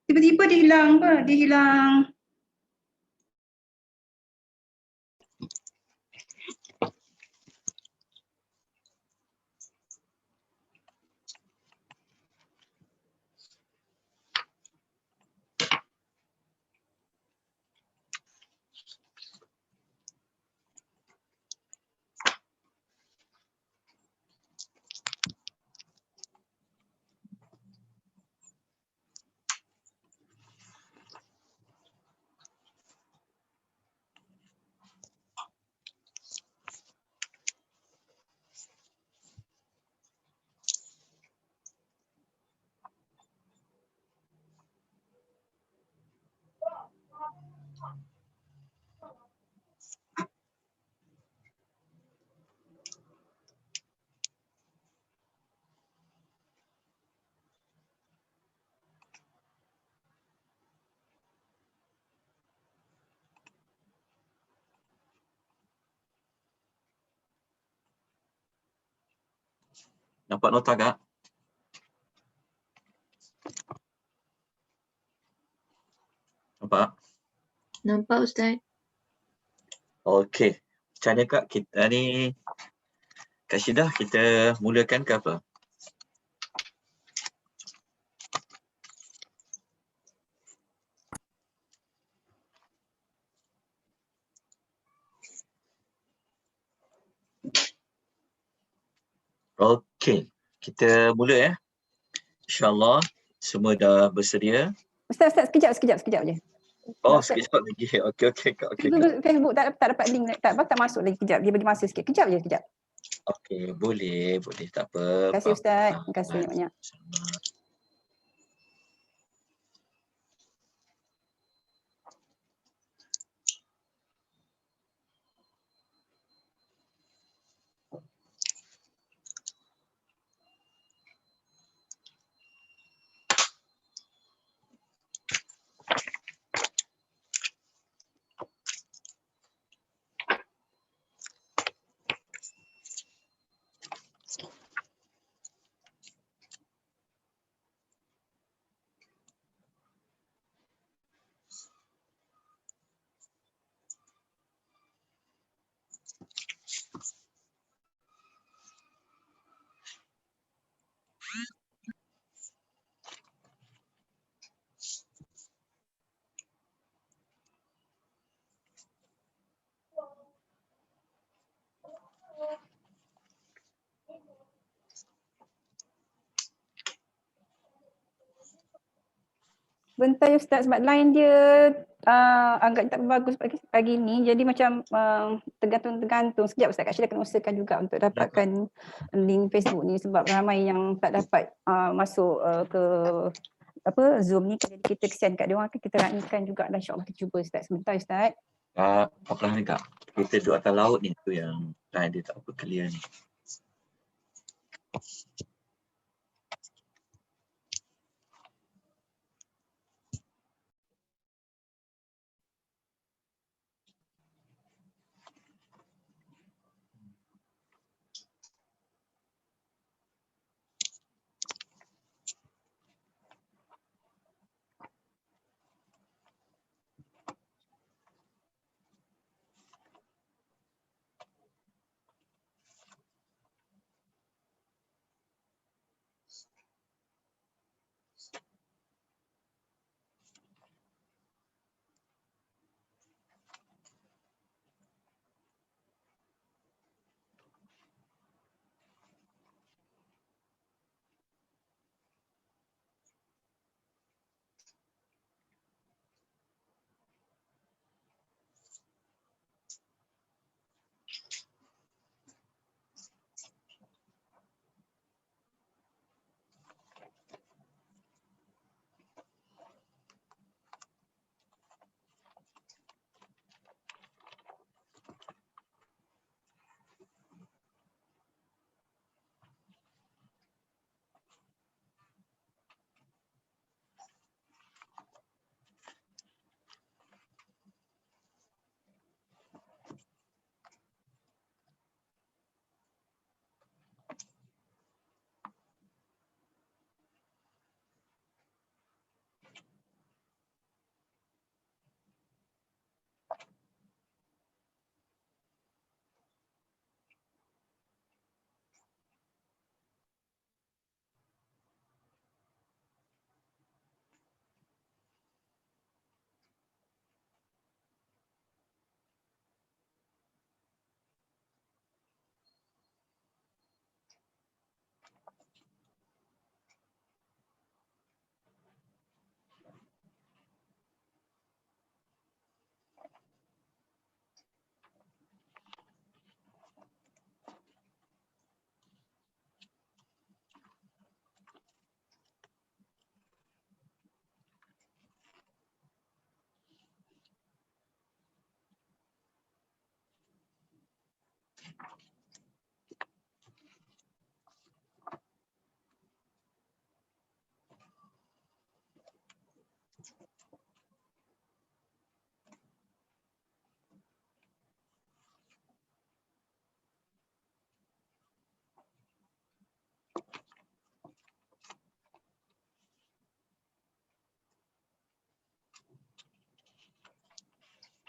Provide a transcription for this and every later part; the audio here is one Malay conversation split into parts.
Tiba-tiba dia hilang apa? Dia hilang. Nampak nota tak? Nampak? Nampak Ustaz. Okey. Macam mana Kak? Kita ni, Kak Syidah, kita mulakan ke apa? Okey. Kita mula ya. InsyaAllah semua dah bersedia. Ustaz, sekejap je. Oh, Ustaz. sekejap lagi. Okey Kak. Okey Kak. Facebook tak dapat link, tak masuk lagi kejap. Dia bagi masa sikit. Kejap je. Okey, boleh. Tak apa. Terima kasih Ustaz. Terima kasih banyak. Bentar ya Ustaz, sebab line dia agak tak bagus pagi ni. Jadi macam tergantung. Sekejap Ustaz, Kak Syeda kena usahakan juga untuk dapatkan link Facebook ni sebab ramai yang tak dapat masuk ke Zoom ni. Jadi kita kesian kat dia orang, kita raknikan juga dan insya-Allah kita cuba Ustaz. Sebentar Ustaz. Apa ni Kak? Kita duduk atas laut ni tu yang line dia tak apa clear ni.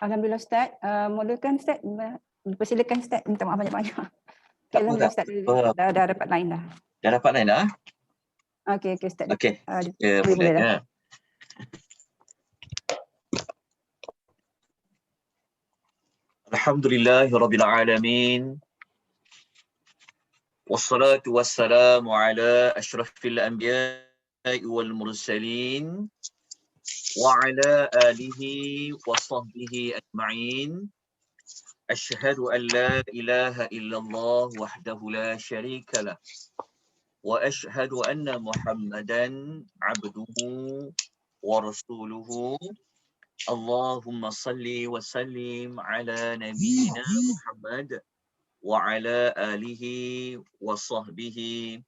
Alhamdulillah Ustaz. Mulakan Ustaz. Persilakan Ustaz. Minta maaf banyak-banyak. Okay, Tak apa, Alhamdulillah tak Ustaz. apa. Dah dapat line dah. Dah dapat line dah? Okey Ustaz. Okey, kita Boleh mula dah. ya. Alhamdulillahirabbil alamin. Wassalatu wassalamu ala asyrafil anbiya'i wal mursalin wa ala alihi wa sahbihi ajma'in. Asyhadu an la ilaha illallah wahdahu la syarika lah. Wa asyhadu anna Muhammadan abduhu wa rasuluhu. Allahumma salli wa sallim ala nabiyyina Muhammad wa ala alihi wa sahbihi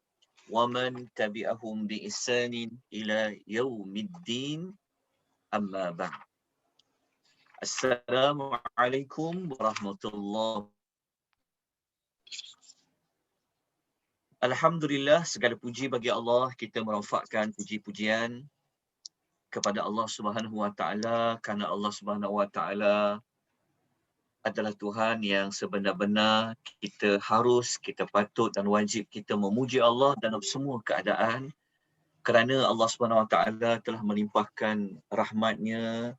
wa man tabi'ahum bi ihsanin ila yaumiddin, amma ba'd. Assalamualaikum warahmatullahi. Alhamdulillah, segala puji bagi Allah. Kita merafakkan puji-pujian kepada Allah Subhanahu wa taala, kerana Allah Subhanahu wa taala adalah Tuhan yang sebenar-benar kita harus, kita patut dan wajib kita memuji Allah dalam semua keadaan, kerana Allah Subhanahu wa taala telah melimpahkan rahmat-Nya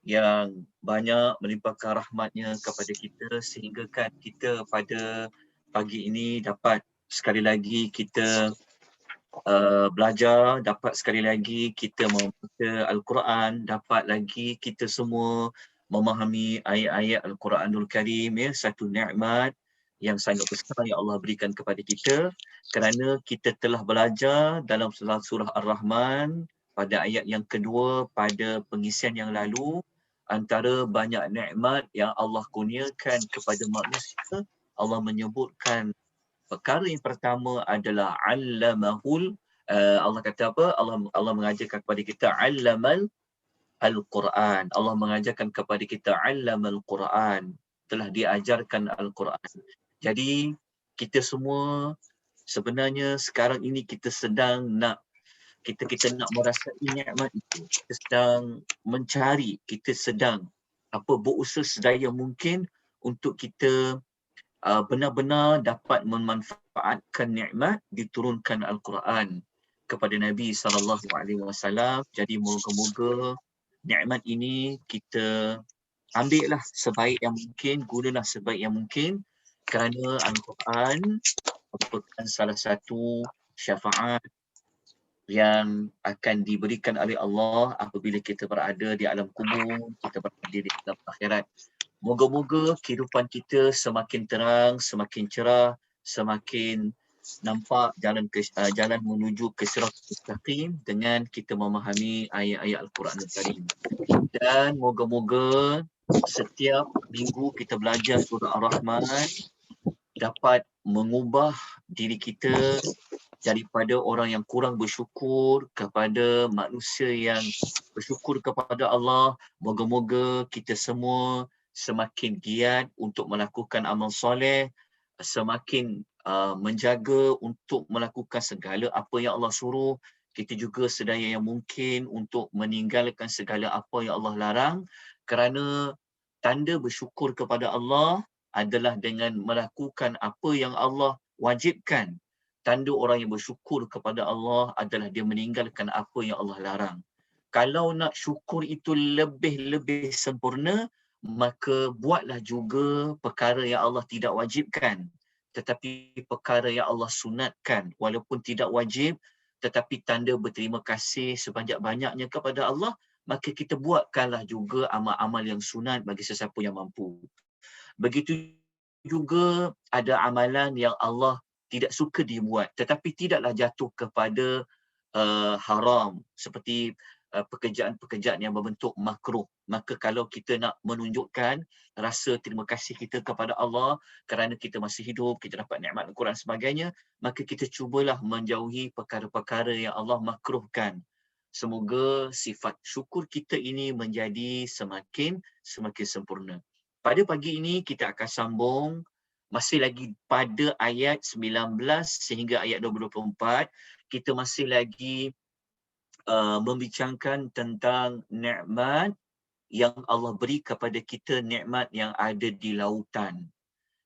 yang banyak, melimpahkan rahmat-Nya kepada kita, sehingga kan kita pada pagi ini dapat sekali lagi kita belajar, dapat sekali lagi kita membaca Al-Quran, dapat lagi kita semua memahami ayat-ayat Al-Quranul Karim, ya, satu nikmat yang sangat besar yang Allah berikan kepada kita, kerana kita telah belajar dalam surah Ar-Rahman pada ayat yang kedua pada pengisian yang lalu, antara banyak nikmat yang Allah kurniakan kepada manusia, Allah menyebutkan perkara yang pertama adalah allamahul, Allah kata apa? Allah mengajarkan kepada kita allamal Al-Quran. Allah mengajarkan kepada kita allamal Quran. Telah diajarkan Al-Quran. Jadi kita semua sebenarnya sekarang ini kita sedang nak kita nak merasai nikmat itu. Kita sedang mencari, kita sedang berusaha sedaya mungkin untuk kita benar-benar dapat memanfaatkan nikmat diturunkan Al-Quran kepada Nabi SAW. Jadi moga-moga nikmat ini kita ambillah sebaik yang mungkin, gunalah sebaik yang mungkin, kerana Al-Quran merupakan salah satu syafaat yang akan diberikan oleh Allah apabila kita berada di alam kubur, kita berada di alam akhirat. Moga-moga kehidupan kita semakin terang, semakin cerah, semakin nampak jalan menuju ke siratal mustaqim dengan kita memahami ayat-ayat Al-Quran Al-Karim. Dan moga-moga setiap minggu kita belajar surah Ar-Rahman dapat mengubah diri kita daripada orang yang kurang bersyukur kepada manusia yang bersyukur kepada Allah. Moga-moga kita semua semakin giat untuk melakukan amal soleh, semakin menjaga untuk melakukan segala apa yang Allah suruh. Kita juga sedaya yang mungkin untuk meninggalkan segala apa yang Allah larang, kerana tanda bersyukur kepada Allah adalah dengan melakukan apa yang Allah wajibkan. Tanda orang yang bersyukur kepada Allah adalah dia meninggalkan apa yang Allah larang. Kalau nak syukur itu lebih sempurna, maka buatlah juga perkara yang Allah tidak wajibkan, tetapi perkara yang Allah sunatkan, walaupun tidak wajib, tetapi tanda berterima kasih sebanyak-banyaknya kepada Allah, maka kita buatkanlah juga amal-amal yang sunat bagi sesiapa yang mampu. Begitu juga ada amalan yang Allah tidak suka dibuat, tetapi tidaklah jatuh kepada haram, seperti pekerjaan-pekerjaan yang berbentuk makruh. Maka kalau kita nak menunjukkan rasa terima kasih kita kepada Allah kerana kita masih hidup, kita dapat nikmat Al-Quran dan sebagainya, maka kita cubalah menjauhi perkara-perkara yang Allah makruhkan. Semoga sifat syukur kita ini menjadi semakin sempurna. Pada pagi ini kita akan sambung masih lagi pada ayat 19 sehingga ayat 24. Kita masih lagi membincangkan tentang nikmat yang Allah beri kepada kita, nikmat yang ada di lautan.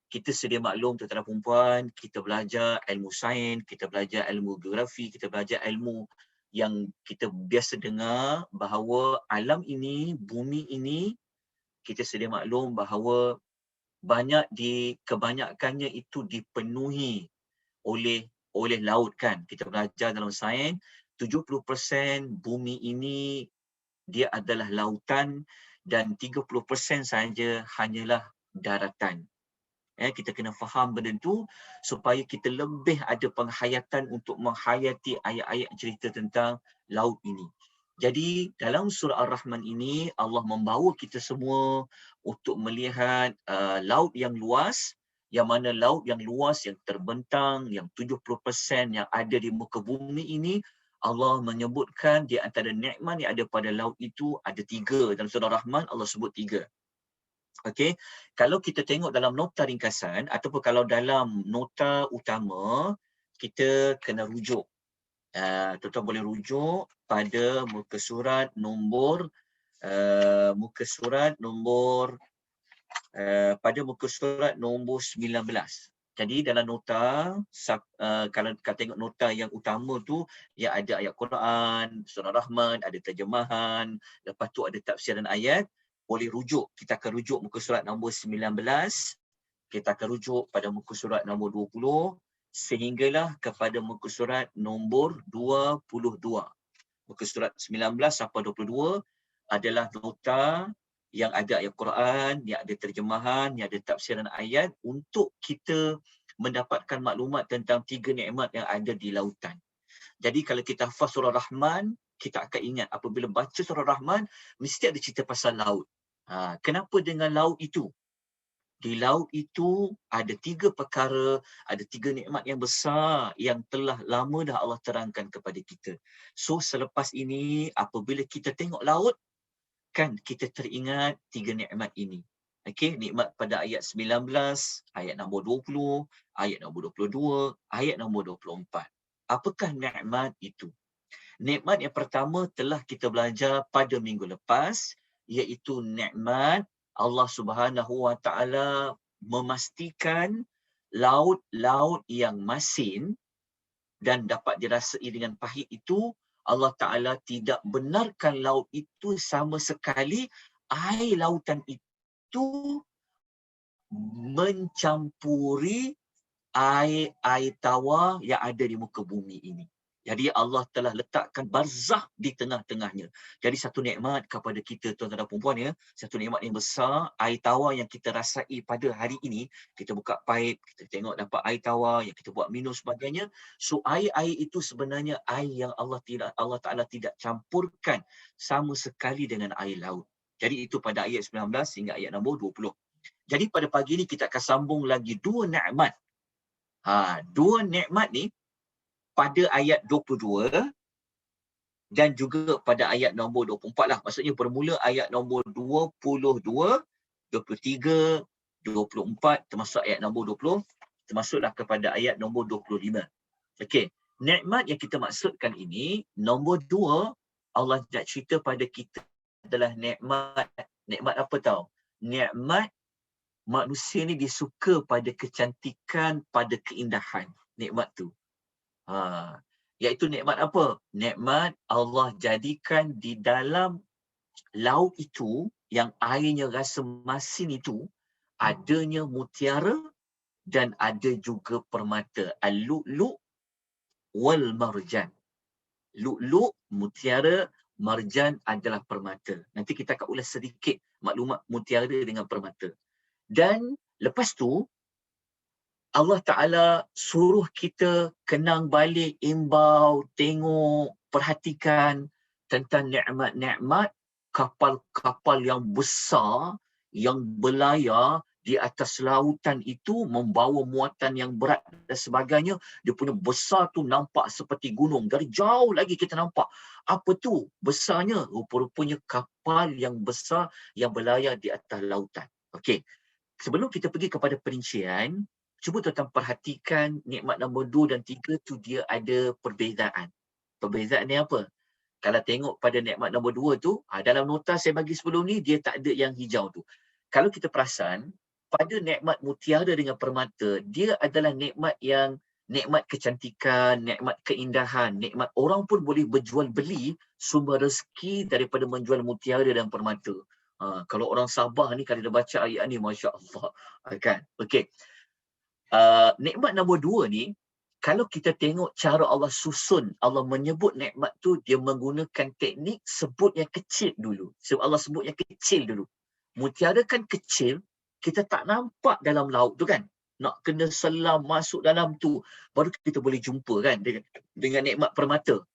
Kita sedia maklum tuan-tuan dan puan-puan, kita belajar ilmu sains, kita belajar ilmu geografi, kita belajar ilmu yang kita biasa dengar bahawa alam ini, bumi ini, kita sedia maklum bahawa kebanyakannya itu dipenuhi oleh laut kan. Kita belajar dalam sains 70% bumi ini dia adalah lautan dan 30% saja hanyalah daratan. Kita kena faham benda tu supaya kita lebih ada penghayatan untuk menghayati ayat-ayat cerita tentang laut ini. Jadi dalam surah Ar-Rahman ini Allah membawa kita semua untuk melihat laut yang luas, yang mana laut yang luas, yang terbentang, yang 70% yang ada di muka bumi ini, Allah menyebutkan di antara nikmat yang ada pada laut itu ada 3. Dalam surah Rahman Allah sebut 3. Okey, kalau kita tengok dalam nota ringkasan ataupun kalau dalam nota utama, kita kena rujuk. Tuan-tuan boleh rujuk pada muka surat nombor pada muka surat nombor 19. Jadi dalam nota, kalau kita tengok nota yang utama tu, yang ada ayat Quran, surah Rahman, ada terjemahan, lepas tu ada tafsiran ayat, boleh rujuk. Kita akan rujuk muka surat nombor 19, kita akan rujuk pada muka surat nombor 20, sehinggalah kepada muka surat nombor 22. Muka surat 19 sampai 22 adalah nota yang ada ayat Quran, yang ada terjemahan, yang ada tafsiran ayat untuk kita mendapatkan maklumat tentang 3 nikmat yang ada di lautan. Jadi kalau kita hafaz surah Rahman, kita akan ingat apabila baca surah Rahman, mesti ada cerita pasal laut. Kenapa dengan laut itu? Di laut itu ada 3 perkara, ada 3 nikmat yang besar yang telah lama dah Allah terangkan kepada kita. So selepas ini apabila kita tengok laut, kan kita teringat 3 nikmat ini. Okey, nikmat pada ayat 19, ayat nombor 20, ayat nombor 22, ayat nombor 24. Apakah nikmat itu? Nikmat yang pertama telah kita belajar pada minggu lepas, iaitu nikmat Allah Subhanahu Wa Taala memastikan laut-laut yang masin dan dapat dirasai dengan pahit itu, Allah Ta'ala tidak benarkan laut itu sama sekali air lautan itu mencampuri air tawar yang ada di muka bumi ini. Jadi Allah telah letakkan barzakh di tengah-tengahnya. Jadi satu nikmat kepada kita tuan-tuan dan puan-puan ya, satu nikmat yang besar, air tawar yang kita rasai pada hari ini, kita buka paip, kita tengok dapat air tawar yang kita buat minum sebagainya. So air-air itu sebenarnya air yang Allah Taala tidak campurkan sama sekali dengan air laut. Jadi itu pada ayat 19 hingga ayat nombor 20. Jadi pada pagi ini kita akan sambung lagi 2 nikmat. 2 nikmat ni pada ayat 22 dan juga pada ayat nombor 24 lah. Maksudnya bermula ayat nombor 22, 23, 24 termasuk ayat nombor 20, termasuklah kepada ayat nombor 25. Okey, nikmat yang kita maksudkan ini, nombor 2, Allah nak cerita pada kita adalah nikmat apa tahu? Nikmat manusia ni disuka pada kecantikan, pada keindahan. Nikmat tu. Iaitu nikmat apa? Nikmat Allah jadikan di dalam laut itu, yang airnya rasa masin itu, adanya mutiara dan ada juga permata. Al-lu'lu' wal marjan. Lu'lu', mutiara, marjan adalah permata. Nanti kita akan ulas sedikit maklumat mutiara dengan permata. Dan lepas tu, Allah Ta'ala suruh kita kenang balik, imbau, tengok, perhatikan tentang nikmat-nikmat kapal-kapal yang besar yang berlayar di atas lautan itu membawa muatan yang berat dan sebagainya. Dia punya besar tu nampak seperti gunung. Dari jauh lagi kita nampak. Apa tu besarnya? Rupa-rupanya kapal yang besar yang berlayar di atas lautan. Okey. Sebelum kita pergi kepada perincian, cuba tuan-tuan perhatikan nikmat nombor 2 dan 3 tu dia ada perbezaan. Perbezaan ni apa? Kalau tengok pada nikmat nombor 2 tu, dalam nota saya bagi sebelum ni, dia tak ada yang hijau tu. Kalau kita perasan, pada nikmat mutiara dengan permata, dia adalah nikmat yang nikmat kecantikan, nikmat keindahan, nikmat orang pun boleh berjual beli sumber rezeki daripada menjual mutiara dan permata. Kalau orang Sabah ni, kalau dia baca ayat ni, Masya Allah. Kan? Okey. Nikmat nombor 2 ni, kalau kita tengok cara Allah susun, Allah menyebut nikmat tu, dia menggunakan teknik sebut yang kecil dulu. Sebab Allah sebut yang kecil dulu. Mutiara kan kecil, kita tak nampak dalam laut tu kan. Nak kena selam masuk dalam tu, baru kita boleh jumpa kan dengan nikmat permata.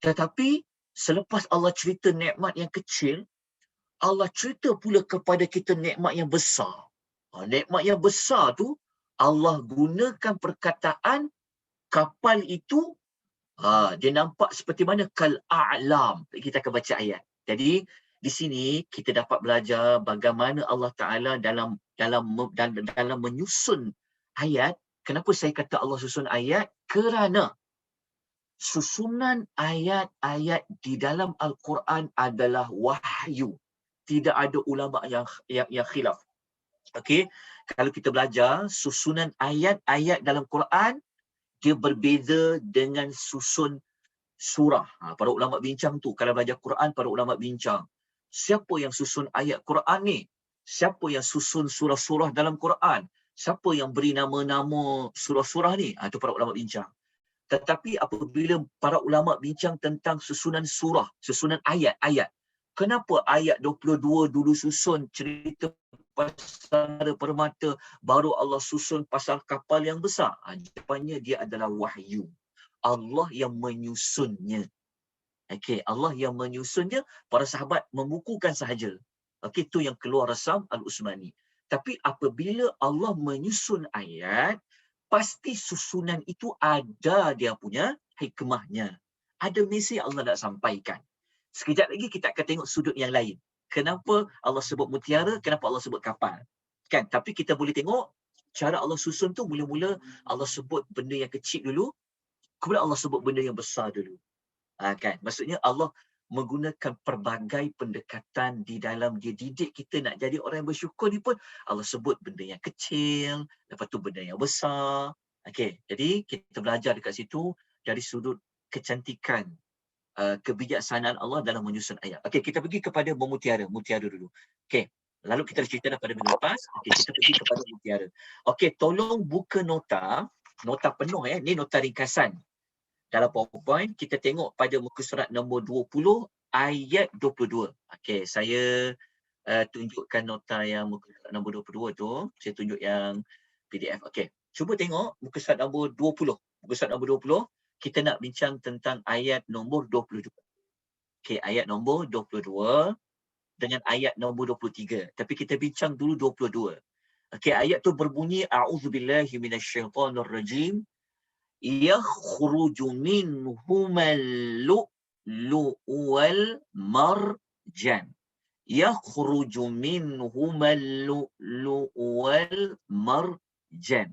Tetapi selepas Allah cerita nikmat yang kecil, Allah cerita pula kepada kita nikmat yang besar. Nikmat yang besar tu, Allah gunakan perkataan kapal itu, dia nampak seperti mana? Kal-a'lam. Kita akan baca ayat. Jadi, di sini kita dapat belajar bagaimana Allah Ta'ala dalam menyusun ayat. Kenapa saya kata Allah susun ayat? Kerana susunan ayat-ayat di dalam Al-Quran adalah wahyu. Tidak ada ulama yang khilaf. Okey, kalau kita belajar susunan ayat-ayat dalam Quran, dia berbeza dengan susun surah. Para ulama bincang tu, kalau belajar Quran, para ulama bincang. Siapa yang susun ayat Quran ni? Siapa yang susun surah-surah dalam Quran? Siapa yang beri nama-nama surah-surah ni? Itu para ulama bincang. Tetapi apabila para ulama bincang tentang susunan surah, susunan ayat-ayat, kenapa ayat 22 dulu susun cerita pasal permata, baru Allah susun pasal kapal yang besar? Jawapannya dia adalah wahyu. Allah yang menyusunnya. Okey, Allah yang menyusunnya, para sahabat membukukan sahaja. Okey, itu yang keluar Rasam Al-Usmani. Tapi apabila Allah menyusun ayat, pasti susunan itu ada dia punya hikmahnya. Ada misi Allah nak sampaikan. Sekejap lagi kita akan tengok sudut yang lain. Kenapa Allah sebut mutiara, kenapa Allah sebut kapal. Kan? Tapi kita boleh tengok cara Allah susun tu, mula-mula Allah sebut benda yang kecil dulu, kemudian Allah sebut benda yang besar dulu. Kan? Maksudnya Allah menggunakan pelbagai pendekatan di dalam dia didik kita nak jadi orang yang bersyukur ni pun. Allah sebut benda yang kecil, lepas tu benda yang besar. Okey, jadi kita belajar dekat situ dari sudut kecantikan, kebijaksanaan Allah dalam menyusun ayat. Okey, kita pergi kepada mutiara dulu. Okey, lalu kita cerita pada minggu lepas. Okey, kita pergi kepada mutiara. Okey, tolong buka nota penuh ya. Ni nota ringkasan. Dalam PowerPoint, kita tengok pada muka surat nombor 20, ayat 22. Okey, saya tunjukkan nota yang muka surat nombor 22 tu. Saya tunjuk yang PDF. Okey, cuba tengok muka surat nombor 20. Muka surat nombor 20, kita nak bincang tentang ayat nombor 22. Okey, ayat nombor 22 dengan ayat nombor 23. Tapi kita bincang dulu 22. Okey, ayat tu berbunyi, A'udzubillahi minasyaitonirrajim. Yakhruju minhumal lu'lu'u wal marjan. Yakhruju minhumal lu'lu'u wal marjan.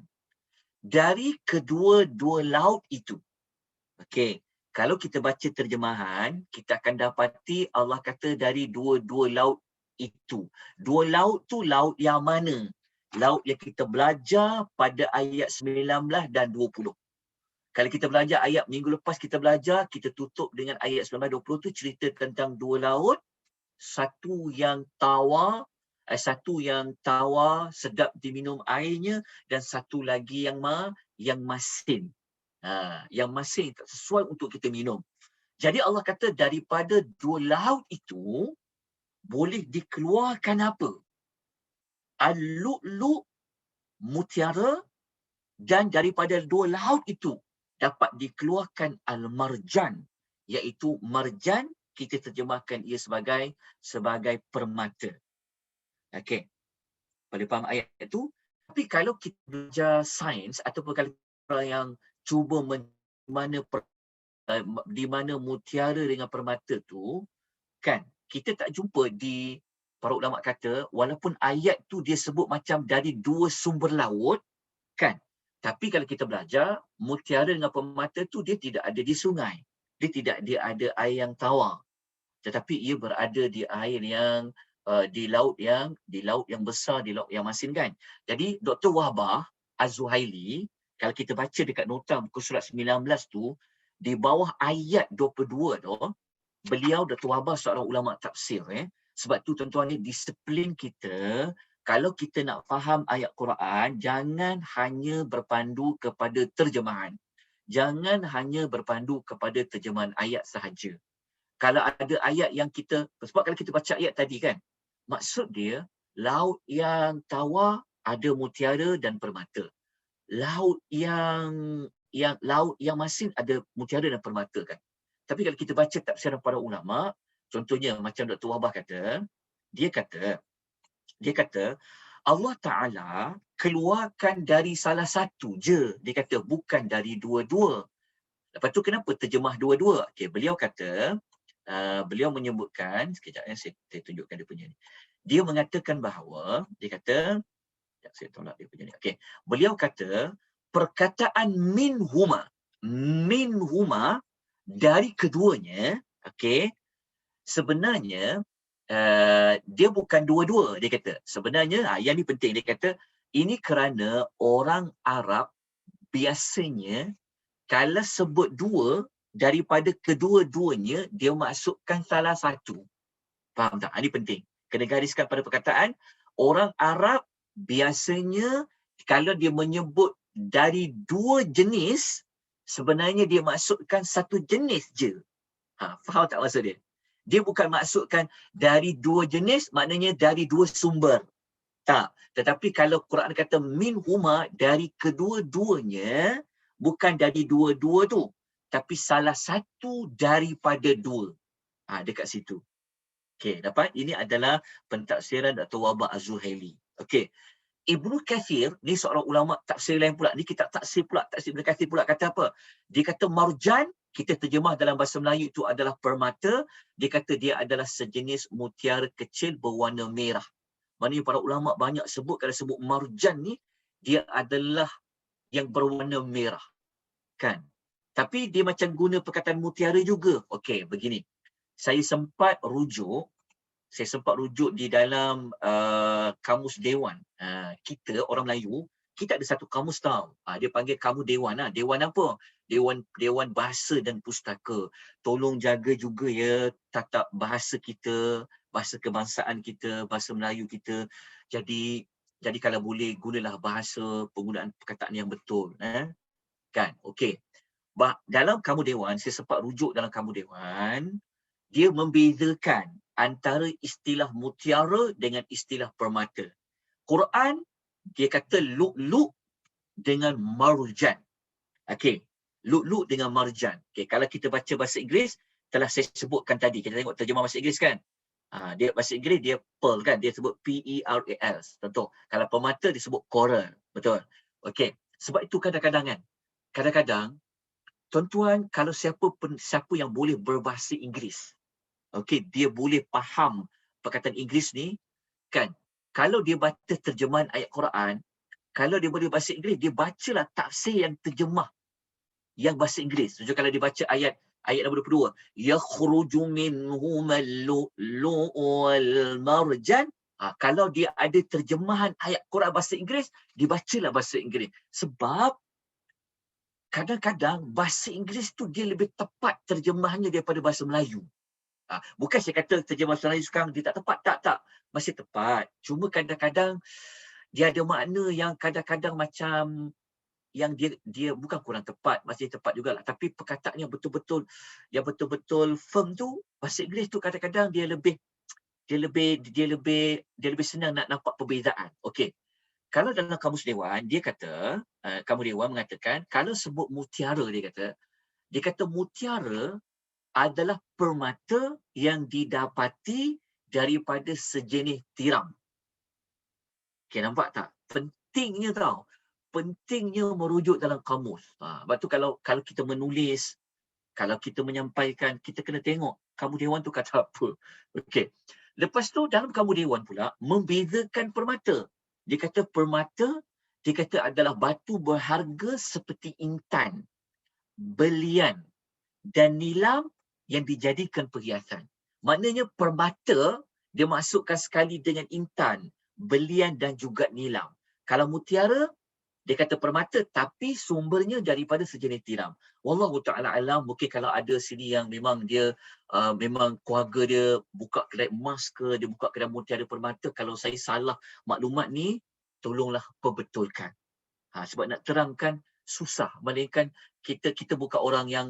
Dari kedua-dua laut itu. Okey, kalau kita baca terjemahan, kita akan dapati Allah kata dari dua-dua laut itu. Dua laut tu laut yang mana? Laut yang kita belajar pada ayat 19 dan 20. Kalau kita belajar ayat minggu lepas kita belajar, kita tutup dengan ayat 19-20 tu cerita tentang dua laut. Satu yang tawar, sedap diminum airnya, dan satu lagi yang masin. Yang masin tak sesuai untuk kita minum. Jadi Allah kata daripada dua laut itu boleh dikeluarkan apa? Al-lu'lu', mutiara, dan daripada dua laut itu dapat dikeluarkan al-marjan, iaitu marjan kita terjemahkan ia sebagai permata. Okey. Boleh faham ayat itu? Tapi kalau kita belajar sains ataupun kalau orang yang cuba di mana mutiara dengan permata tu, kan, kita tak jumpa di para ulama kata walaupun ayat tu dia sebut macam dari dua sumber laut, kan, tapi kalau kita belajar mutiara dengan permata tu dia tidak ada di sungai, dia ada air yang tawar, tetapi ia berada di air yang di laut yang besar, di laut yang masin, kan. Jadi Dr. Wahbah Az-Zuhaili, kalau kita baca dekat nota muka surat 19 tu, di bawah ayat 22 tu, beliau Dr. Wahbah seorang ulama tafsir. Sebab tu tuan-tuan ni, disiplin kita, kalau kita nak faham ayat Quran, jangan hanya berpandu kepada terjemahan. Jangan hanya berpandu kepada terjemahan ayat sahaja. Kalau ada ayat yang sebab kalau kita baca ayat tadi, kan, maksud dia laut yang tawar ada mutiara dan permata. Laut yang masin ada mutiara dan permata, kan. Tapi kalau kita baca tafsiran para ulama, contohnya macam Dr. Wahbah kata, dia kata Allah Ta'ala keluarkan dari salah satu je. Dia kata bukan dari dua-dua. Lepas tu kenapa terjemah dua-dua? Okay, beliau kata, beliau menyebutkan, sekejap saya tunjukkan dia punya ni. Dia mengatakan bahawa, dia kata, saya tolak dia punya ni. Okay. Beliau kata, perkataan minhuma dari keduanya, okay, sebenarnya dia bukan dua-dua, dia kata. Sebenarnya, yang ni penting, dia kata, ini kerana orang Arab biasanya kalau sebut dua, daripada kedua-duanya, dia masukkan salah satu. Faham tak? Ini penting. Kena gariskan pada perkataan. Orang Arab biasanya kalau dia menyebut dari dua jenis, sebenarnya dia masukkan satu jenis je. Faham tak maksud dia? Dia bukan masukkan dari dua jenis, maknanya dari dua sumber. Tak. Tetapi kalau Quran kata min huma, dari kedua-duanya, bukan dari dua-dua tu, tapi salah satu daripada dua. Dekat situ. Okey, dapat? Ini adalah pentafsiran Dr. Wahbah Az-Zuhaili. Okey. Ibnu Kathir ni seorang ulama tafsir lain pula. Ni kitab tafsir Ibnu Kathir pula kata apa? Dia kata marjan, kita terjemah dalam bahasa Melayu itu adalah permata. Dia kata dia adalah sejenis mutiara kecil berwarna merah. Maknanya para ulama banyak sebut, kalau sebut marjan ni, dia adalah yang berwarna merah. Kan? Tapi dia macam guna perkataan mutiara juga. Okey, begini. Saya sempat rujuk di dalam kamus Dewan. Kita orang Melayu, kita ada satu kamus tau. Dia panggil kamus Dewan. Dewan apa? Dewan Bahasa dan Pustaka. Tolong jaga juga ya tata bahasa kita, bahasa kebangsaan kita, bahasa Melayu kita. Jadi kalau boleh gunalah bahasa, penggunaan perkataan yang betul. Kan? Okey. Dalam kamus Dewan, saya sempat rujuk dalam kamus Dewan, dia membezakan antara istilah mutiara dengan istilah permata. Quran, dia kata lu'lu' dengan marjan. Okey, lu'lu' dengan marjan. Okey, kalau kita baca bahasa Inggeris, telah saya sebutkan tadi, kita tengok terjemah bahasa Inggeris, kan. Dia bahasa Inggeris, dia pearl, kan. Dia sebut P-E-R-A-L. Contoh, kalau permata disebut coral. Betul. Okey, sebab itu kadang-kadang, tuan-tuan, kalau siapa yang boleh berbahasa Inggeris, okey, dia boleh faham perkataan Inggeris ni, kan. Kalau dia baca terjemahan ayat Quran, kalau dia boleh bahasa Inggeris, dia bacalah tafsir yang terjemah yang bahasa Inggeris. So, kalau dia baca ayat nombor 22, yakhruju minhumal lu'lu'u wal marjan, kalau dia ada terjemahan ayat Quran bahasa Inggeris, dia bacalah bahasa Inggeris. Sebab kadang-kadang bahasa Inggeris tu dia lebih tepat terjemahannya daripada bahasa Melayu. Bukan saya kata terjemah bahasa Melayu sekarang dia tak tepat. Tak. Masih tepat. Cuma kadang-kadang dia ada makna yang kadang-kadang macam yang dia bukan kurang tepat, masih tepat jugalah. Tapi perkataan yang betul-betul firm tu, bahasa Inggeris tu kadang-kadang dia lebih senang nak nampak perbezaan. Okey. Kalau dalam kamus Dewan, dia kata, kamus Dewan mengatakan, kalau sebut mutiara, dia kata mutiara adalah permata yang didapati daripada sejenis tiram. Okay, nampak tak? Pentingnya tau. Pentingnya merujuk dalam kamus. Sebab tu kalau kita menulis, kalau kita menyampaikan, kita kena tengok kamu dewan tu kata apa. Okey. Lepas tu dalam kamu dewan pula, membezakan permata. Dia kata permata, dia kata adalah batu berharga seperti intan, belian dan nilam yang dijadikan perhiasan. Maknanya permata, dia masukkan sekali dengan intan, belian dan juga nilam. Kalau mutiara, dia kata permata tapi sumbernya daripada sejenis tiram. Wallahu ta'ala alam, mungkin kalau ada sini yang memang dia memang keluarga dia buka kedai emas ke, dia buka kedai mutiara permata, kalau saya salah maklumat ni, tolonglah perbetulkan. Sebab nak terangkan susah. Melainkan kita bukan orang yang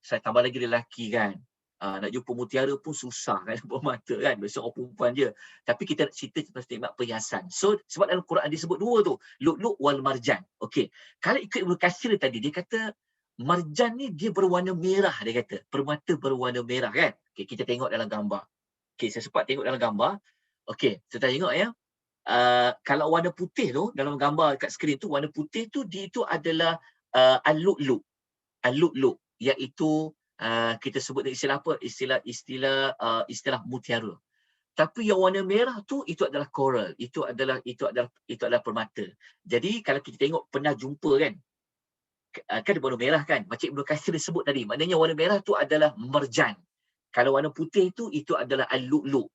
saya tambah lagi lelaki kan. Nak jumpa mutiara pun susah kan, permata kan, biasa orang perempuan je. Tapi kita nak cerita tentang nikmat perhiasan. So sebab dalam Quran disebut dua tu, lu'lu' wal marjan. Okey. Kalau ikut Ibnu Katsir tadi, dia kata marjan ni dia berwarna merah, dia kata. Permata berwarna merah kan. Okey, kita tengok dalam gambar. Okey, saya sempat tengok dalam gambar. Okey, kita tengok ya. Kalau warna putih tu, dalam gambar kat skrin tu, warna putih tu dia itu adalah al-lu'lu'. Al-lu'lu', iaitu kita sebut istilah apa? Istilah mutiara. Tapi yang warna merah tu itu adalah coral. Itu adalah permata. Jadi kalau kita tengok pernah jumpa kan, kan dia warna merah kan? Macam Ibnu Katsir sebut tadi, maknanya warna merah tu adalah marjan. Kalau warna putih tu itu adalah al-lu'lu'.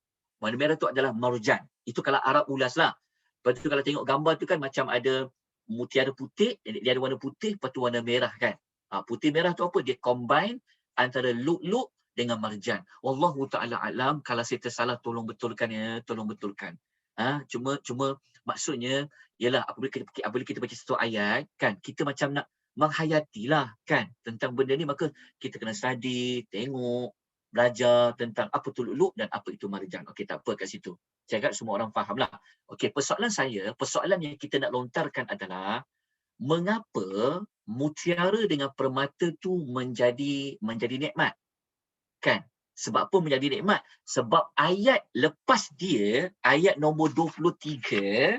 Warna merah tu adalah marjan. Itu kalau Arab ulas lah. Lepas tu kalau tengok gambar tu kan macam ada mutiara putih, dia ada warna putih, lepas tu warna merah kan. Putih merah tu apa? Dia combine antara lu'lu' dengan marjan. Wallahu ta'ala alam, kalau saya tersalah tolong betulkan ya, tolong betulkan. Cuma maksudnya ialah apabila kita baca satu ayat kan, kita macam nak menghayatilah kan tentang benda ni, maka kita kena study, tengok, belajar tentang apa tu lu'lu' dan apa itu marjan. Okey, tak apa kat situ. Saya harap semua orang fahamlah. Okey, persoalan yang kita nak lontarkan adalah mengapa mutiara dengan permata tu menjadi nikmat? Kan? Sebab apa menjadi nikmat? Sebab ayat lepas dia, ayat nombor 23,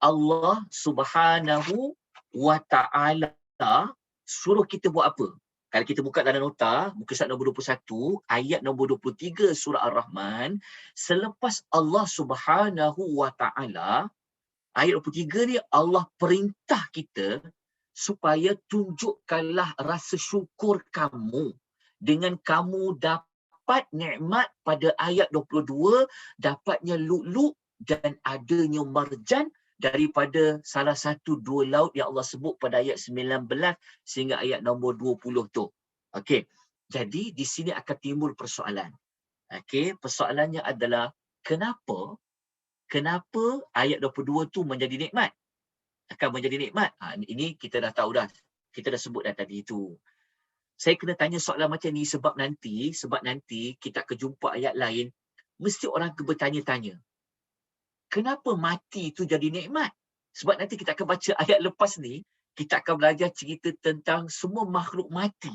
Allah Subhanahu wa ta'ala suruh kita buat apa? Kalau kita buka dalam nota, muka surat nombor 21, ayat nombor 23 surah Ar-Rahman, selepas Allah Subhanahu wa ta'ala, ayat 23 ni Allah perintah kita supaya tunjukkanlah rasa syukur kamu dengan kamu dapat nikmat pada ayat 22, dapatnya lu'lu' dan adanya marjan daripada salah satu dua laut yang Allah sebut pada ayat 19 sehingga ayat nombor 20 tu. Okey. Jadi di sini akan timbul persoalan. Okey, persoalannya adalah kenapa ayat 22 tu menjadi nikmat? Akan menjadi nikmat. Ini kita dah tahu dah. Kita dah sebut dah tadi itu. Saya kena tanya soalan macam ni sebab nanti kita akan jumpa ayat lain, mesti orang akan bertanya-tanya. Kenapa mati itu jadi nikmat? Sebab nanti kita akan baca ayat lepas ni, kita akan belajar cerita tentang semua makhluk mati.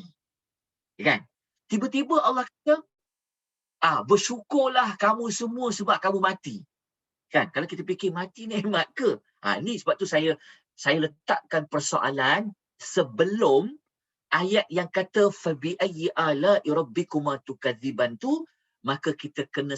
Kan? Tiba-tiba Allah kata, bersyukurlah kamu semua sebab kamu mati. Kan? Kalau kita fikir mati nikmat ke? Ni sebab tu saya letakkan persoalan sebelum ayat yang kata fabi ayyi ala'i rabbikuma tukadziban tu, maka kita kena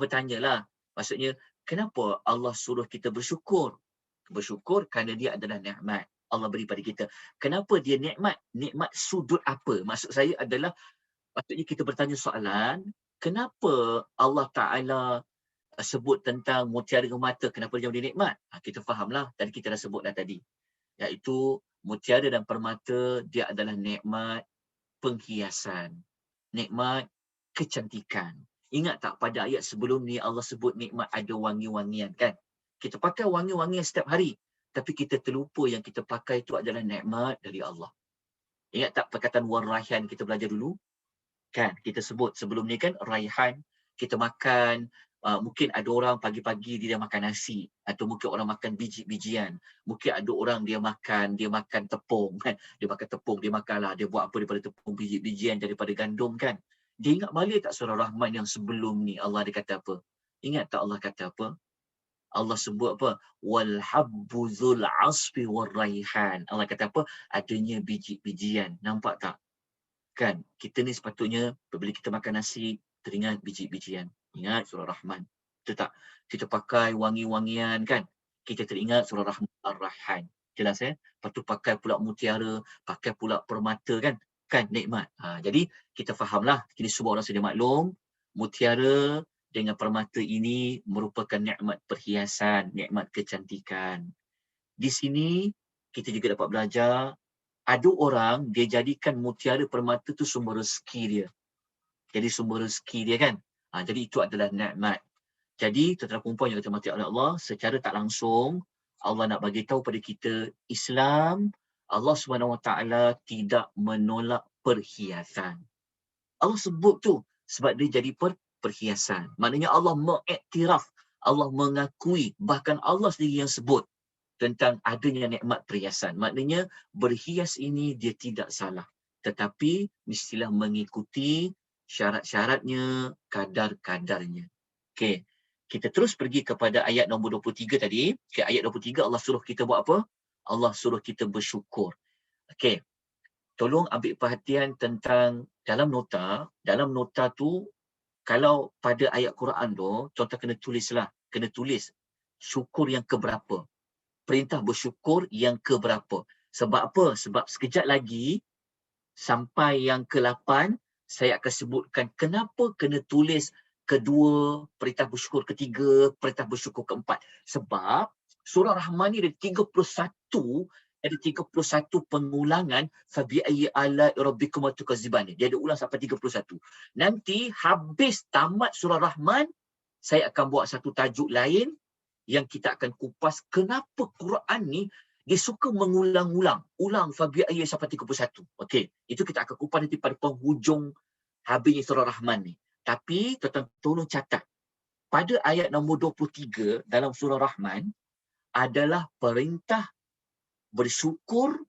bertanyalah. Maksudnya, kenapa Allah suruh kita bersyukur? Bersyukur kerana dia adalah nikmat Allah beri pada kita. Kenapa dia nikmat? Nikmat sudut apa? Maksud saya adalah, maksudnya kita bertanya soalan, kenapa Allah Ta'ala sebut tentang mutiara mata, kenapa dia menjadi nikmat? Kita fahamlah, tadi kita dah sebut dah tadi. Iaitu mutiara dan permata, dia adalah nikmat penghiasan, nikmat kecantikan. Ingat tak pada ayat sebelum ni Allah sebut nikmat ada wangi-wangian kan? Kita pakai wangi-wangian setiap hari, tapi kita terlupa yang kita pakai itu adalah nikmat dari Allah. Ingat tak perkataan warraihan kita belajar dulu? Kan kita sebut sebelum ni kan, raihan, kita makan Mungkin ada orang pagi-pagi dia makan nasi, atau mungkin orang makan biji-bijian. Mungkin ada orang dia makan tepung kan. Dia makan tepung, dia makanlah, dia buat apa daripada tepung, biji-bijian daripada gandum kan. Dia ingat balik tak surah Rahman yang sebelum ni Allah dia kata apa? Ingat tak Allah kata apa? Allah sebut apa? Wal habbu dzul asfi war raihan. Allah kata apa? Adanya biji-bijian. Nampak tak? Kan kita ni sepatutnya bila kita makan nasi teringat biji-bijian. Ingat surah Rahman. Betul tak? Kita pakai wangi-wangian kan. Kita teringat surah Rahman Ar-Rahman. Jelas Lepas tu pakai pula mutiara, pakai pula permata kan. Kan nikmat. Jadi kita fahamlah. Jadi semua orang sedia maklum. Mutiara dengan permata ini merupakan nikmat perhiasan, nikmat kecantikan. Di sini kita juga dapat belajar ada orang dia jadikan mutiara permata tu sumber rezeki dia. Jadi sumber rezeki dia kan. Jadi itu adalah nikmat. Jadi tuan-tuan perempuan yang dirahmati oleh Allah, secara tak langsung Allah nak bagi tahu pada kita Islam, Allah SWT tidak menolak perhiasan. Allah sebut tu sebab dia jadi perhiasan. Maknanya Allah mengiktiraf, Allah mengakui, bahkan Allah sendiri yang sebut tentang adanya nikmat perhiasan. Maknanya berhias ini dia tidak salah. Tetapi mestilah mengikuti syarat-syaratnya, kadar-kadarnya. Okey. Kita terus pergi kepada ayat nombor 23 tadi. Okay, ayat 23 Allah suruh kita buat apa? Allah suruh kita bersyukur. Okey. Tolong ambil perhatian tentang dalam nota tu kalau pada ayat Quran tu, contoh kena tulis syukur yang keberapa. Perintah bersyukur yang keberapa. Sebab apa? Sebab sekejap lagi sampai yang ke-8 saya akan sebutkan kenapa kena tulis kedua, perintah bersyukur ketiga, perintah bersyukur keempat. Sebab surah Rahman ni ada 31 pengulangan fabi ayyi ala rabbikum tukadziban ni. Dia ada ulang sampai 31. Nanti habis tamat surah Rahman saya akan buat satu tajuk lain yang kita akan kupas kenapa Quran ni dia suka ulang fabi ayat sampai 31. Okey, itu kita akan kupas nanti pada penghujung habisnya surah Rahman ni. Tapi tuan-tuan tolong catat. Pada ayat nombor 23 dalam surah Rahman adalah perintah bersyukur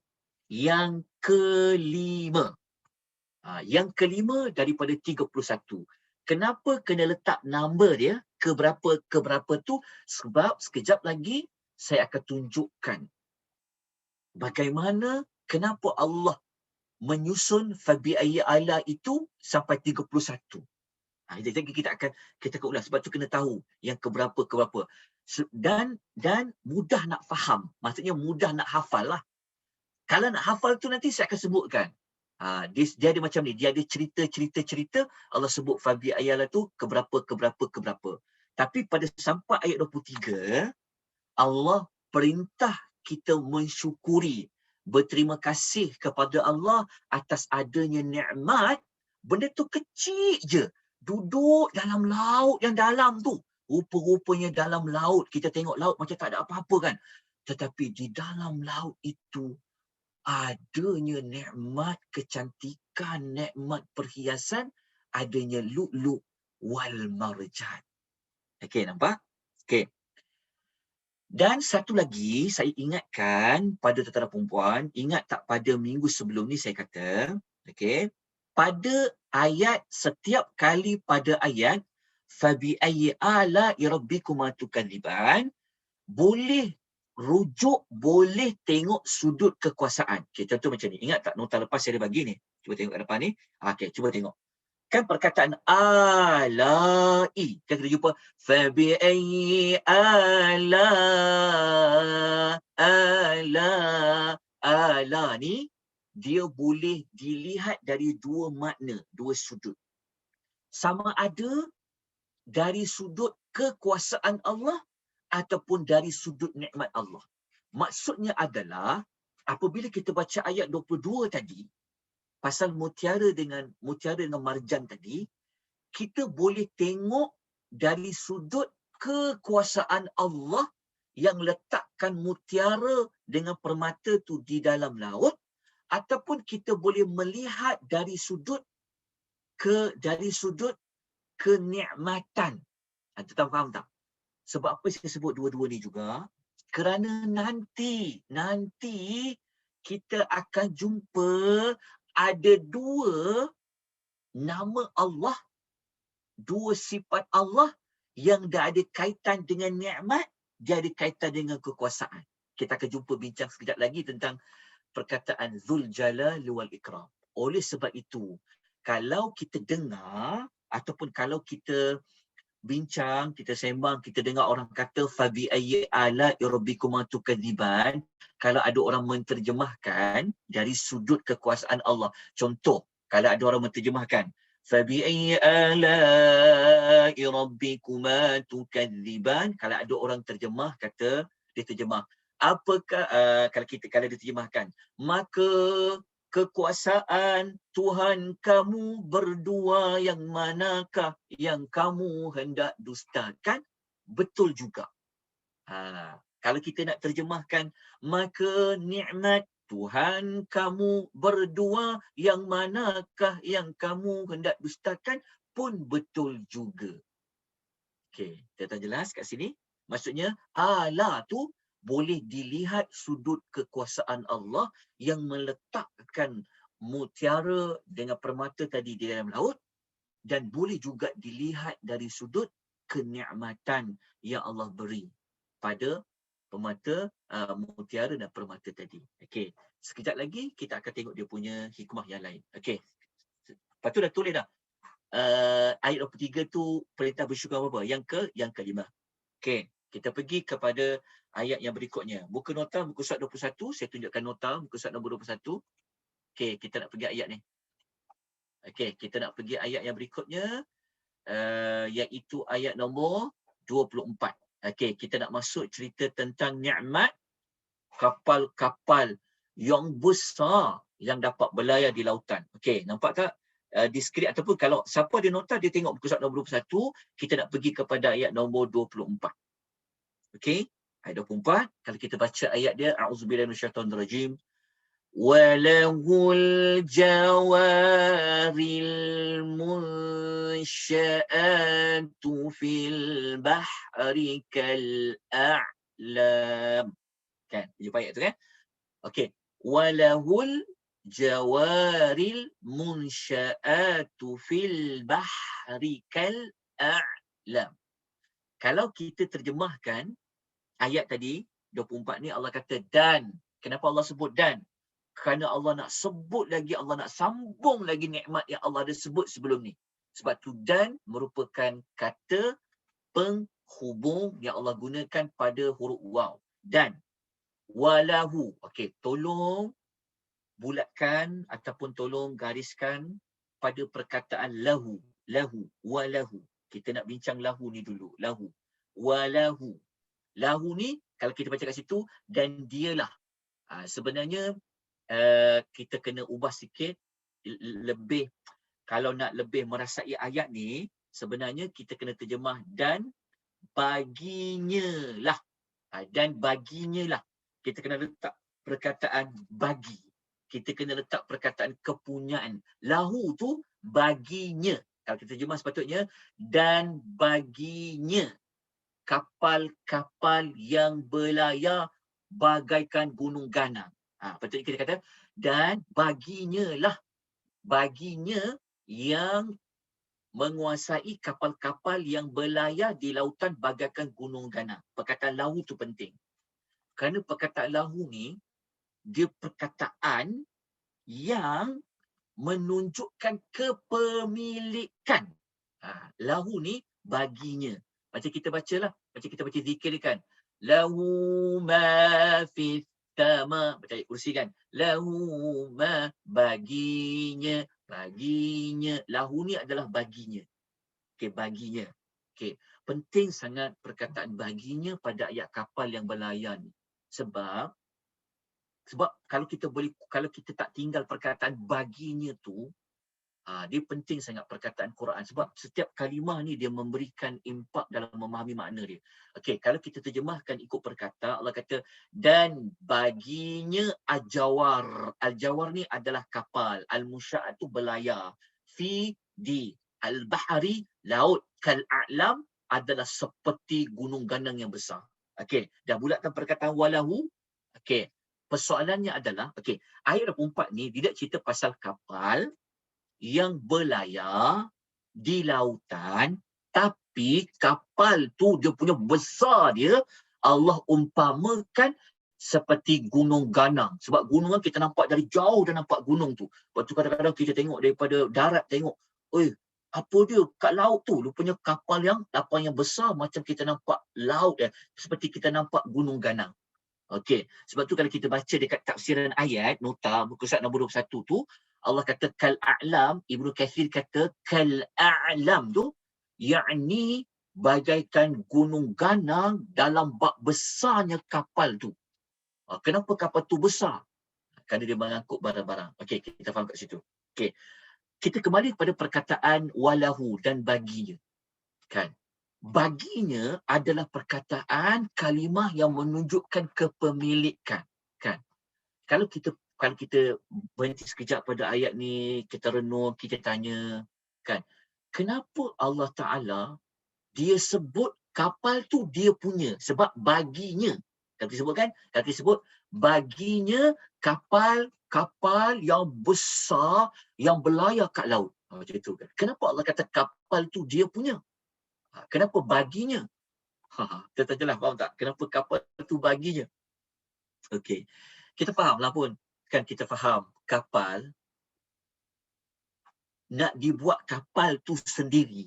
yang kelima. Yang kelima daripada 31. Kenapa kena letak number dia ke berapa tu? Sebab sekejap lagi saya akan tunjukkan bagaimana kenapa Allah menyusun fabi ayyi ala itu sampai 31. Jadi kita akan ulas sebab tu kena tahu yang keberapa. Dan mudah nak faham. Maksudnya mudah nak hafal lah. Kalau nak hafal tu nanti saya akan sebutkan. Dia ada macam ni, dia ada cerita Allah sebut fabi ayala tu keberapa. Tapi pada sampai ayat 23 Allah perintah kita mensyukuri, berterima kasih kepada Allah atas adanya nikmat. Benda tu kecil je, duduk dalam laut yang dalam tu. Rupa-rupanya dalam laut kita tengok laut macam tak ada apa-apa kan, tetapi di dalam laut itu adanya nikmat kecantikan, nikmat perhiasan, adanya lu'lu' wal marjan. Okey, nampak? Okey. Dan satu lagi saya ingatkan pada tuan-tuan perempuan, ingat tak pada minggu sebelum ni saya kata, okey, pada ayat setiap kali pada ayat fabi ayyi ala rabbikuma tukadziban boleh rujuk, boleh tengok sudut kekuasaan. Okey, contoh macam ni. Ingat tak nota lepas saya ada bagi ni? Cuba tengok kat depan ni. Okey, cuba tengok. Kan perkataan alai. Kan kita jumpa fabi ayyi ala ni dia boleh dilihat dari dua makna, dua sudut. Sama ada dari sudut kekuasaan Allah ataupun dari sudut nikmat Allah. Maksudnya adalah apabila kita baca ayat 22 tadi pasal mutiara dengan marjan tadi, kita boleh tengok dari sudut kekuasaan Allah yang letakkan mutiara dengan permata tu di dalam laut, ataupun kita boleh melihat dari sudut kenikmatan Tuan faham tak? Sebab apa saya sebut dua-dua ni juga? Kerana nanti kita akan jumpa ada dua nama Allah, dua sifat Allah yang dah ada kaitan dengan nikmat, dia ada kaitan dengan kekuasaan. Kita akan jumpa bincang sekejap lagi tentang perkataan Dzul Jalal wal Ikram. Oleh sebab itu, kalau kita dengar ataupun kalau kita bincang, kita sembang, kita dengar orang kata fabi ayyi ala'i rabbikuma tukadziban, kalau ada orang menterjemahkan dari sudut kekuasaan Allah. Contoh, kalau ada orang menterjemahkan fabi ayyi ala'i rabbikuma tukadziban, kalau ada orang terjemah kata dia terjemah apakah kalau diterjemahkan maka kekuasaan Tuhan kamu berdua yang manakah yang kamu hendak dustakan? Betul juga. Kalau kita nak terjemahkan, maka nikmat Tuhan kamu berdua yang manakah yang kamu hendak dustakan? Pun betul juga. Okey, kita jelas kat sini. Maksudnya, Allah tu boleh dilihat sudut kekuasaan Allah yang meletakkan mutiara dengan permata tadi di dalam laut, dan boleh juga dilihat dari sudut kenikmatan yang Allah beri pada permata mutiara dan permata tadi. Okey, sekejap lagi kita akan tengok dia punya hikmah yang lain. Okey. Lepas tu dah tulis dah. Ayat 23 tu perintah bersyukur apa? Yang kelima. Okey, kita pergi kepada ayat yang berikutnya. Muka nota, muka surat 21. Saya tunjukkan nota, muka surat nombor 21. Okey, kita nak pergi ayat ni. Okey, kita nak pergi ayat yang berikutnya. Iaitu ayat nombor 24. Okey, kita nak masuk cerita tentang nikmat kapal-kapal yang besar yang dapat berlayar di lautan. Okey, nampak tak? Di skrin ataupun kalau siapa ada nota dia tengok muka surat nombor 21, kita nak pergi kepada ayat nombor 24. Okey, ayat 24, kalau kita baca ayat dia, a'udzubillahi minasyaitonir rajim. Walahul jawaril munsya'atu fil bahri kal a'lam. Kan, jumpa ayat tu kan? Okey, walahul jawaril munsya'atu fil bahri kal a'lam. Kalau kita terjemahkan ayat tadi 24 ni, Allah kata dan. Kenapa Allah sebut dan? Kerana Allah nak sebut lagi, Allah nak sambung lagi nikmat yang Allah ada sebut sebelum ni. Sebab tu dan merupakan kata penghubung yang Allah gunakan pada huruf waw. Dan walahu. Okey, tolong bulatkan ataupun tolong gariskan pada perkataan lahu. Lahu, walahu. Kita nak bincang lahu ni dulu. Lahu, walahu. Lahu ni kalau kita baca kat situ, dan dialah. Sebenarnya kita kena ubah sikit, lebih, kalau nak lebih merasai ayat ni, sebenarnya kita kena terjemah dan baginya lah. Dan baginya lah. Kita kena letak perkataan bagi. Kita kena letak perkataan kepunyaan. Lahu tu baginya. Kalau kita terjemah sepatutnya, dan baginya kapal-kapal yang berlayar bagaikan gunung ganang. Patutnya kita kata, dan baginya lah. Baginya yang menguasai kapal-kapal yang berlayar di lautan bagaikan gunung ganang. Perkataan lahu tu penting. Kerana perkataan lahu ni, dia perkataan yang menunjukkan kepemilikan. Lahu ni baginya. Macam kita bacalah, macam kita baca zikir kan. Lahu ma fis sama, baca ayat kursi kan. Lahu ma, baginya, baginya. Lahu ni adalah baginya. Okey, baginya. Okey, penting sangat perkataan baginya pada ayat kapal yang berlayar ni. Sebab kalau kita tak tinggal perkataan baginya tu, dia penting sangat perkataan Quran. Sebab setiap kalimah ni dia memberikan impak dalam memahami makna dia. Okey, kalau kita terjemahkan ikut perkata, Allah kata, dan baginya al-jawar. Al-jawar ni adalah kapal. Al-musya'at tu berlayar. Fi, di. Al-bahari, laut. Kal-a'lam, adalah seperti gunung ganang yang besar. Okey, dah bulatkan perkataan walahu. Okey, persoalannya adalah, okey, ayat 24 ni tidak cerita pasal kapal yang berlayar di lautan, tapi kapal tu dia punya besar dia, Allah umpamakan seperti gunung ganang. Sebab gunung kan kita nampak dari jauh dah nampak gunung tu. Lepas tu kadang-kadang kita tengok daripada darat, tengok, oi, apa dia kat laut tu? Rupanya kapal yang besar macam kita nampak laut, seperti kita nampak gunung ganang. Okey, sebab tu kalau kita baca dekat tafsiran ayat, nota muka surat nombor 21 tu, Allah kata kal a'lam, Ibnu Katsir kata kal a'lam tu yakni bagaikan gunung ganang dalam bab besarnya kapal tu. Kenapa kapal tu besar? Kerana dia mengangkut barang-barang. Okey, kita faham kat situ. Okey. Kita kembali kepada perkataan walahu dan baginya. Kan? Baginya adalah perkataan kalimah yang menunjukkan kepemilikan. Kan? Kalau kita berhenti sekejap pada ayat ni, kita renung, kita tanya, kan? Kenapa Allah Ta'ala dia sebut kapal tu dia punya? Sebab baginya. Kalau disebut kan? Kalau disebut baginya kapal yang besar yang berlayar kat laut. Macam itu kan. Kenapa Allah kata kapal tu dia punya? Kenapa baginya? Kita tanyalah, faham tak? Kenapa kapal tu baginya? Okey. Kita fahamlah pun. Kan kita faham kapal, nak dibuat kapal tu sendiri.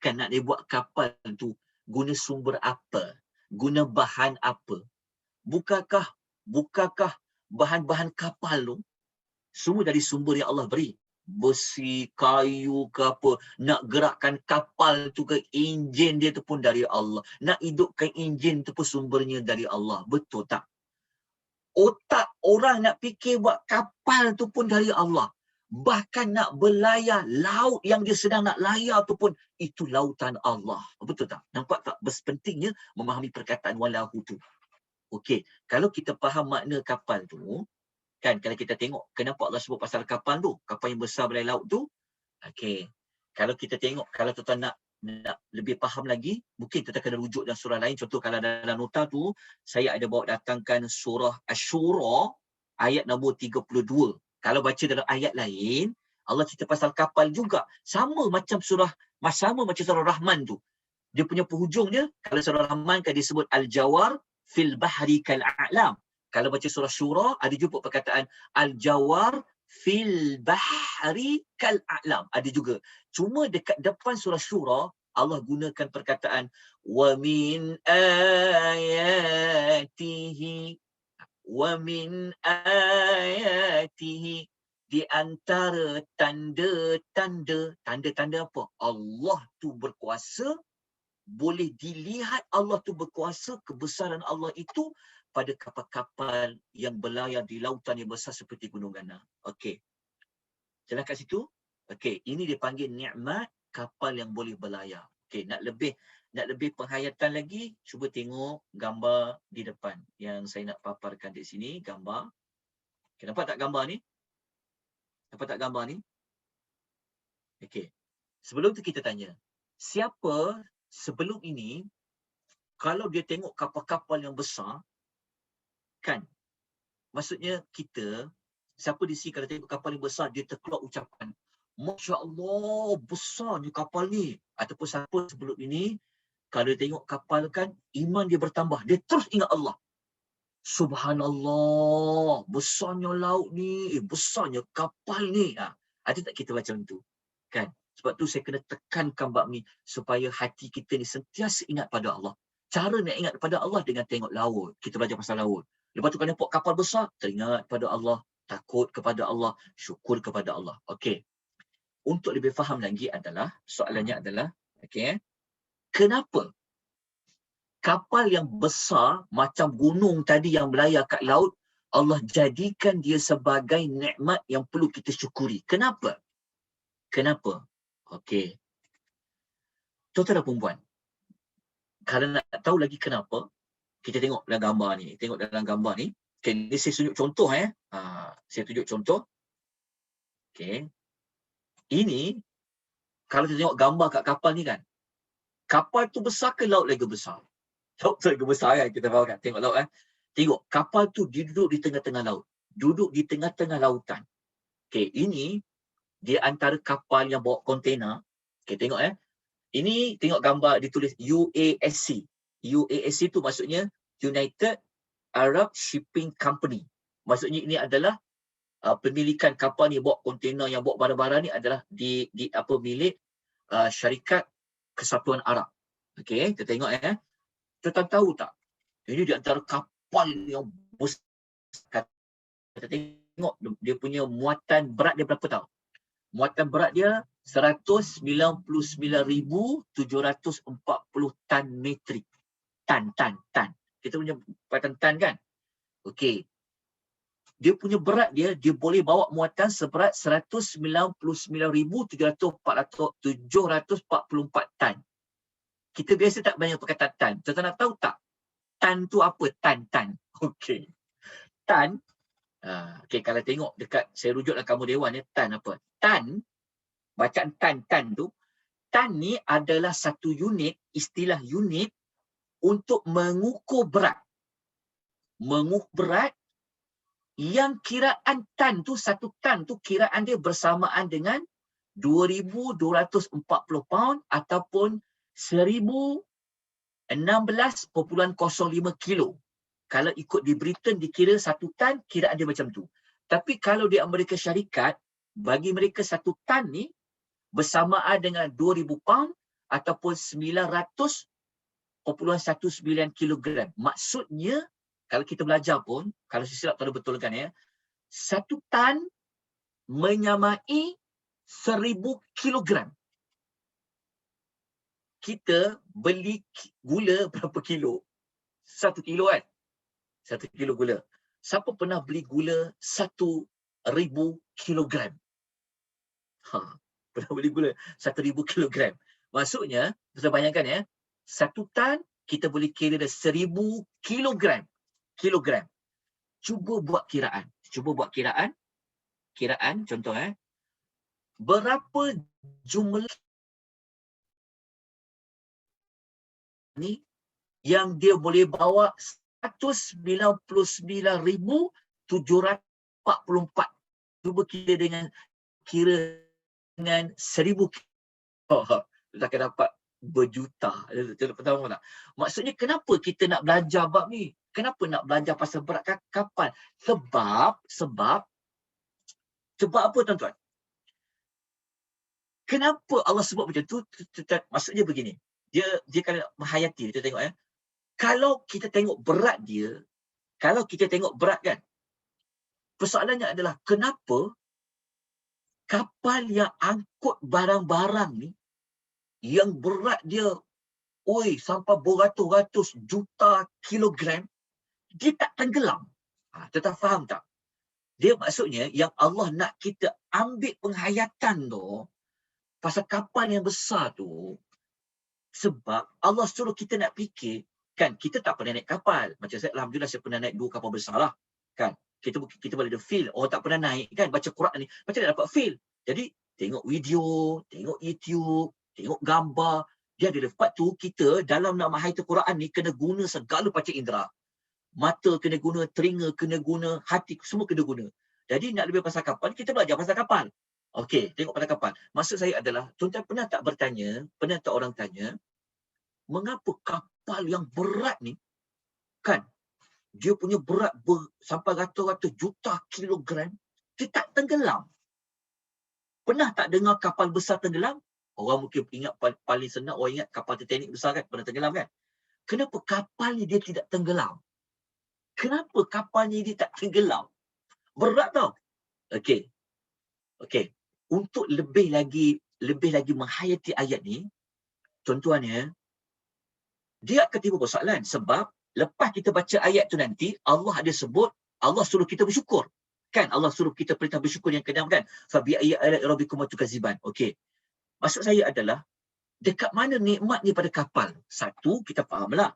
Kan nak dibuat kapal tu guna sumber apa? Guna bahan apa? Bukankah bahan-bahan kapal tu semua dari sumber yang Allah beri? Besi, kayu ke apa, nak gerakkan kapal tu ke enjin dia tu pun dari Allah. Nak hidupkan enjin tu pun sumbernya dari Allah. Betul tak? Otak orang nak fikir buat kapal tu pun dari Allah. Bahkan nak berlayar, laut yang dia sedang nak layar tu pun itu lautan Allah. Betul tak? Nampak tak pentingnya memahami perkataan walahu tu? Okey, kalau kita faham makna kapal tu, kan kalau kita tengok kenapa Allah sebut pasal kapal tu, kapal yang besar berlayar laut tu. Okey. Kalau kita tengok, kalau tuan-tuan nak lebih faham lagi, mungkin kita kena rujuk dalam surah lain. Contoh kalau dalam nota tu, saya ada bawa datangkan surah Asy-Syura ayat nombor 32. Kalau baca dalam ayat lain, Allah cerita pasal kapal juga. Sama macam surah Rahman tu. Dia punya penghujung dia, kalau surah Rahman kan disebut Al-Jawar fil bahri kal a'lam. Kalau baca surah Syura, ada jumpa perkataan Al-Jawar fil bahri kal a'lam. Ada juga. Cuma dekat depan surah Syura, Allah gunakan perkataan wa min ayatihi, di antara tanda-tanda apa? Allah tu berkuasa, boleh dilihat Allah tu berkuasa, kebesaran Allah itu pada kapal-kapal yang berlayar di lautan yang besar seperti gunung ganang. Okey. Jelas kat situ? Okey, ini dipanggil nikmat kapal yang boleh berlayar. Okey, nak lebih penghayatan lagi, cuba tengok gambar di depan yang saya nak paparkan di sini, gambar. Okay, nampak tak gambar ni? Nampak tak gambar ni? Okey. Sebelum tu kita tanya, siapa sebelum ini kalau dia tengok kapal-kapal yang besar, kan? Maksudnya kita, siapa di sini kalau tengok kapal yang besar, dia terkeluar ucapan, Masya Allah, besarnya kapal ni. Ataupun siapa sebelum ini, kalau dia tengok kapal kan, iman dia bertambah. Dia terus ingat Allah. Subhanallah, besarnya laut ni, besarnya kapal ni. Ada tak kita macam tu? Kan? Sebab tu saya kena tekankan bab ni, supaya hati kita ni sentiasa ingat pada Allah. Cara nak ingat pada Allah dengan tengok laut. Kita belajar pasal laut. Lepas tu kalau nampak kapal besar, teringat pada Allah, takut kepada Allah, syukur kepada Allah. Okey. Untuk lebih faham lagi adalah, soalannya adalah, okey, kenapa kapal yang besar macam gunung tadi yang berlayar kat laut, Allah jadikan dia sebagai nikmat yang perlu kita syukuri? Kenapa? Kenapa? Okey. Tuan-tuan dan puan-puan, kalau nak tahu lagi kenapa, kita tengok dalam gambar ni. Tengok dalam gambar ni. Okay, ni saya tunjuk contoh. Saya tunjuk contoh. Okay. Ini, kalau kita tengok gambar kat kapal ni kan, kapal tu besar ke laut lagi besar? Laut tu lagi besar kan, kita faham kan? Tengok laut kan. Tengok, kapal tu dia duduk di tengah-tengah laut. Duduk di tengah-tengah lautan. Okey, ini dia antara kapal yang bawa kontena. Okey, tengok ini tengok gambar ditulis UASC. UASC tu maksudnya United Arab Shipping Company. Maksudnya ini adalah pemilikan kapal ni bawa kontena yang bawa barang-barang ni adalah di milik syarikat Kesatuan Arab. Okey, kita tengok Kita tahu tak? Ini di antara kapal yang besar. Kita tengok dia punya muatan berat dia berapa tahu? Muatan berat dia 199,740 tan metrik. Tan. Kita punya muatan tan kan? Okey. Dia punya berat dia boleh bawa muatan seberat 199,744 tan. Kita biasa tak banyak perkataan tan. Kita nak tahu tak? Tan tu apa? Tan. Okey. Tan. Okey, kalau tengok dekat, saya rujuk dalam kamu dewan tan apa? Tan, bacaan tan tu, tan ni adalah satu unit, istilah unit untuk mengukur berat. Mengukur berat yang kiraan tan tu, satu tan tu kiraan dia bersamaan dengan 2,240 pound ataupun 1,016.05 kilo. Kalau ikut di Britain dikira satu tan, kiraan dia macam tu. Tapi kalau di Amerika Syarikat, bagi mereka satu tan ni bersamaan dengan 2,000 pound ataupun 900.19 kilogram. Maksudnya, kalau kita belajar pun, kalau saya silap tak ada betulkan satu tan menyamai 1,000 kilogram. Kita beli gula berapa kilo? 1 kilo kan? 1 kilo gula. Siapa pernah beli gula 1,000 kilogram? Pernah beli gula 1,000 kilogram. Maksudnya, kita bayangkan satu tan kita boleh kira 1,000 kilogram. Cuba buat kiraan. Kiraan contoh berapa jumlah ni yang dia boleh bawa 199,744. Cuba kira dengan 1,000 kita akan dapat berjuta. Tahu tak? Maksudnya kenapa kita nak belajar bab ni? Kenapa nak belajar pasal berat kapal? Sebab apa tuan-tuan? Kenapa Allah sebut macam tu? Maksudnya begini. Dia kalau menghayati, kita tengok kalau kita tengok berat dia, kalau kita tengok berat kan, persoalannya adalah kenapa kapal yang angkut barang-barang ni, yang berat dia sampai beratus-ratus juta kilogram, dia tak tenggelam. Kita faham tak? Dia maksudnya yang Allah nak kita ambil penghayatan tu, pasal kapal yang besar tu, sebab Allah suruh kita nak fikir, kan kita tak pernah naik kapal. Macam saya, alhamdulillah saya pernah naik 2 kapal besar lah. Kan? Kita boleh ada feel. Orang tak pernah naik kan, baca Quran ni, macam mana dapat feel? Jadi, tengok video, tengok YouTube, tengok gambar. Dia ada lepas tu, kita dalam nak menghayati Quran ni, kena guna segala panca indera. Mata kena guna, telinga kena guna, hati semua kena guna. Jadi, nak lebih pasal kapal, kita belajar pasal kapal. Okey, tengok pasal kapal. Maksud saya adalah, tuan-tuan pernah tak orang tanya, mengapa kapal yang berat ni, kan, dia punya berat sampai ratus-ratus juta kilogram, dia tak tenggelam. Pernah tak dengar kapal besar tenggelam? Orang mungkin ingat paling senang, orang ingat kapal Titanic besar kan, pernah tenggelam kan? Kenapa kapal ni dia tidak tenggelam? Kenapa kapal ni dia tak tenggelam? Berat tau. Okey. Untuk lebih lagi menghayati ayat ni, tuan-tuan dia akan timbul persoalan sebab lepas kita baca ayat tu nanti, Allah ada sebut, Allah suruh kita bersyukur. Kan? Allah suruh kita perintah bersyukur yang kedam kan? Fabi ayyi ala'i rabbikum tukadziban. Okey. Maksud saya adalah, dekat mana nikmat ni pada kapal? Satu, kita fahamlah.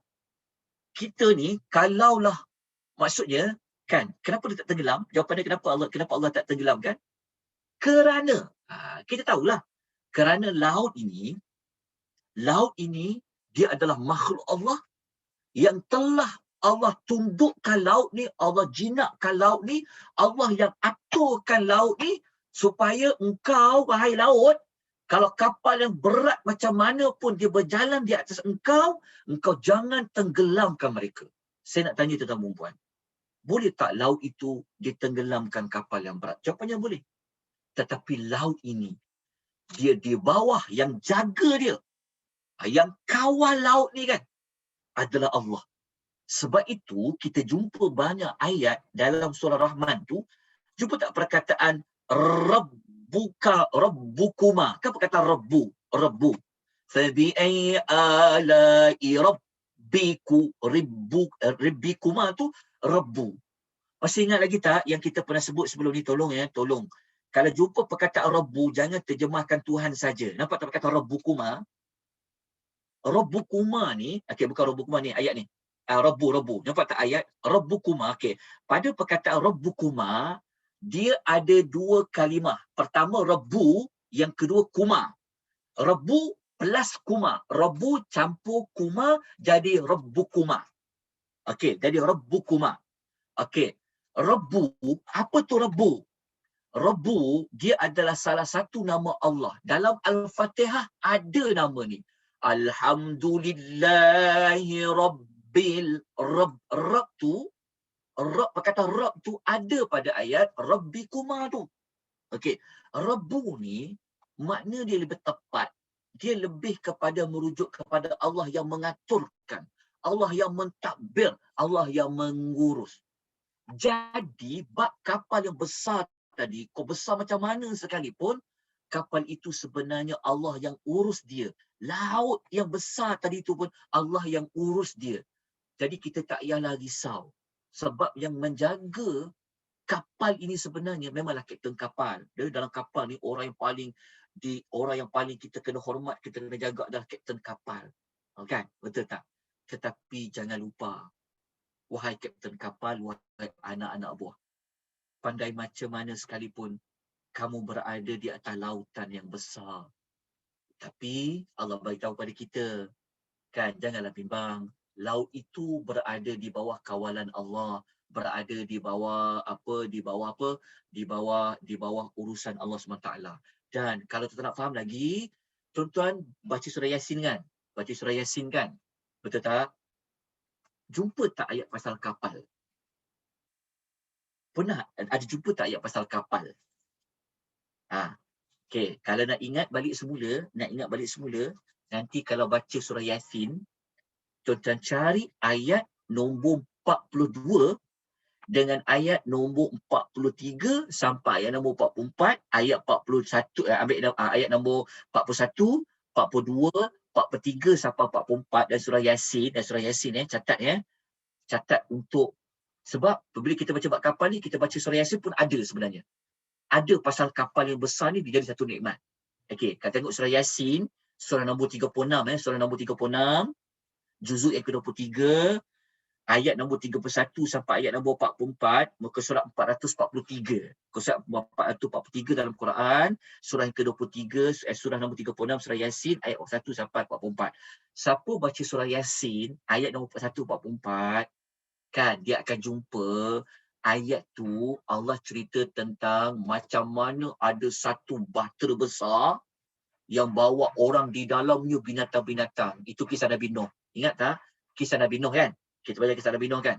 Kita ni, kalaulah, maksudnya, kan, kenapa dia tak tenggelam? Jawapannya kenapa Allah tak tenggelam kan? Kerana, kita tahulah, kerana laut laut ini dia adalah makhluk Allah yang telah Allah tundukkan laut ni, Allah jinakkan laut ni, Allah yang aturkan laut ni supaya engkau, wahai laut, kalau kapal yang berat macam mana pun dia berjalan di atas engkau jangan tenggelamkan mereka. Saya nak tanya tuan-tuan perempuan, boleh tak laut itu ditenggelamkan kapal yang berat? Jawapannya boleh. Tetapi laut ini, dia di bawah yang jaga dia, yang kawal laut ni kan, adalah Allah. Sebab itu, kita jumpa banyak ayat dalam surah Rahman tu, jumpa tak perkataan Rabbukuma. Kan perkataan Rabbu. Fabi'ai ala'i Rabbikuma tu Rabbu. Masih ingat lagi tak yang kita pernah sebut sebelum ni? Tolong. Kalau jumpa perkataan Rabbu, jangan terjemahkan Tuhan saja. Nampak tak perkataan Rabbukuma? Rabbukuma ni, okey, bukan Rabbukuma ni, ayat ni. Rabbu. Nampak tak ayat? Rabbukuma. Okey. Pada perkataan Rabbukuma, dia ada dua kalimah. Pertama Rabbu, yang kedua Kuma. Rabbu plus Kuma. Rabbu campur Kuma jadi Rabbukuma. Okey, jadi Rabbukuma. Okey. Rabbu, apa tu Rabbu? Rabbu, dia adalah salah satu nama Allah. Dalam Al-Fatihah ada nama ni. Alhamdulillahi Rabbil Rabb tu, perkataan Rabb tu ada pada ayat Rabbikuma tu. Okey, Rabbu ni makna dia lebih tepat. Dia lebih kepada merujuk kepada Allah yang mengaturkan, Allah yang mentadbir, Allah yang mengurus. Jadi bab kapal yang besar tadi, kau besar macam mana sekalipun, kapal itu sebenarnya Allah yang urus dia. Laut yang besar tadi tu pun Allah yang urus dia. Jadi kita tak payahlah risau. Sebab yang menjaga kapal ini sebenarnya memanglah kapten kapal. Dia dalam kapal ni orang yang paling kita kena hormat, kita kena jaga adalah kapten kapal. Kan? Betul tak? Tetapi jangan lupa, wahai kapten kapal, wahai anak-anak buah, pandai macam mana sekalipun kamu berada di atas lautan yang besar, tapi Allah beritahu pada kita, kan, janganlah bimbang. Laut itu berada di bawah kawalan Allah, berada di bawah di bawah urusan Allah SWT. Dan kalau tuan nak faham lagi, tuan-tuan baca surah Yasin kan? Betul tak? Jumpa tak ayat pasal kapal? Pernah ada jumpa tak ayat pasal kapal? Okey, kalau nak ingat balik semula, nanti kalau baca surah Yasin, tuan-tuan cari ayat nombor 42 dengan ayat nombor 43 sampai ayat nombor 44, ayat 41, ambil ayat nombor 41, 42, 43 sampai 44 dan surah Yasin catat untuk, sebab bila kita baca bab kapal ni, kita baca surah Yasin pun ada sebenarnya. Ada pasal kapal yang besar ni dia jadi satu nikmat. Okey, kita tengok surah Yasin, surah nombor 36, juzuk yang ke-23, ayat nombor 31 sampai ayat nombor 44, muka surat 443. Surat 443 dalam Quran, surah yang ke-23, surah nombor 36, surah Yasin, ayat 1 sampai 44. Siapa baca surah Yasin, ayat nombor 41, 44, kan, dia akan jumpa ayat tu Allah cerita tentang macam mana ada satu bahtera besar yang bawa orang di dalamnya binatang-binatang. Itu kisah Nabi Nuh. Ingat tak? Kisah Nabi Nuh kan? Kita baca kisah Nabi Nuh kan?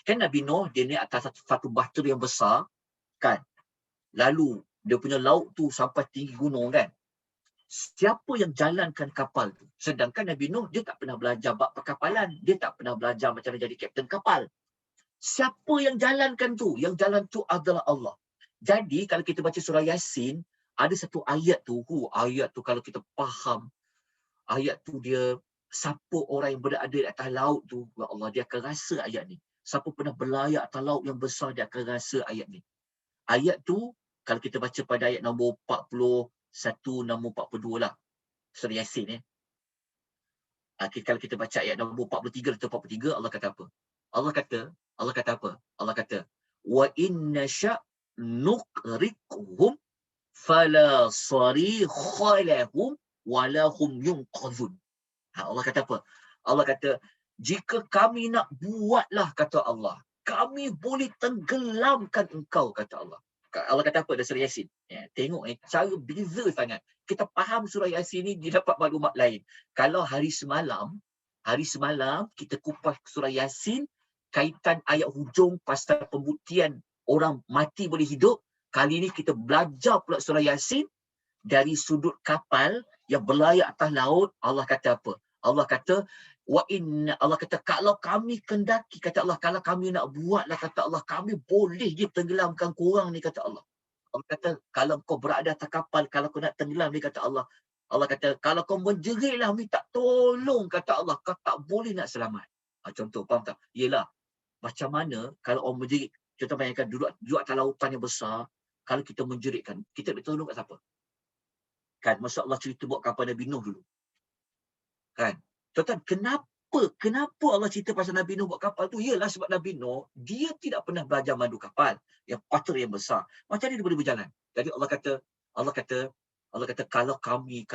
Kan Nabi Nuh dia ni atas satu bahtera yang besar kan? Lalu dia punya laut tu sampai tinggi gunung kan? Siapa yang jalankan kapal tu? Sedangkan Nabi Nuh dia tak pernah belajar bab perkapalan. Dia tak pernah belajar macam mana jadi kapten kapal. Siapa yang jalankan tu? Yang jalan tu adalah Allah. Jadi kalau kita baca surah Yasin, ada satu ayat tu, ayat tu kalau kita faham, ayat tu dia, siapa orang yang berada di atas laut tu, ya Allah, dia akan rasa ayat ni. Siapa pernah berlayar atas laut yang besar, dia akan rasa ayat ni. Ayat tu, kalau kita baca pada ayat nombor 41, nombor 42 lah, surah Yasin kalau kita baca ayat nombor 43 atau 43, Allah kata apa? Allah kata apa? Allah kata, wa inna sya' nuqriquhum fala sarikha lahum wala hum yunqadhun. Allah kata apa? Allah kata, jika kami nak buatlah, kata Allah, kami boleh tenggelamkan engkau, kata Allah. Allah kata apa dalam surah Yasin? Ya, tengok cara beza sangat. Kita faham surah Yasin ni, dia dapat maklumat lain. Kalau hari semalam kita kupas surah Yasin, kaitan ayat hujung pasal pembuktian orang mati boleh hidup. Kali ni kita belajar pula surah Yasin dari sudut kapal yang berlayar atas laut. Allah kata apa? Allah kata, Allah kata, kalau kami kendaki, kata Allah, kalau kami nak buatlah, kata Allah, kami boleh je tenggelamkan korang ni, kata Allah. Allah kata, kalau kau berada atas kapal, kalau kau nak tenggelam ni, kata Allah. Allah kata, kalau kau menjeritlah, minta tolong, kata Allah, kau tak boleh nak selamat. Contoh, faham tak? Yelah, macam mana kalau orang menjerit, contoh bayangkan duduk atas lautan yang besar, kalau kita menjeritkan, kita nak tolong kat siapa? Kan, Masya Allah cerita buat kapal Nabi Nuh dulu. Kan? Tuan-tuan, kenapa Allah cerita pasal Nabi Nuh buat kapal tu? Ialah sebab Nabi Nuh, dia tidak pernah belajar mandu kapal yang patut yang besar. Macam mana dia boleh berjalan? Jadi Allah kata kalau kami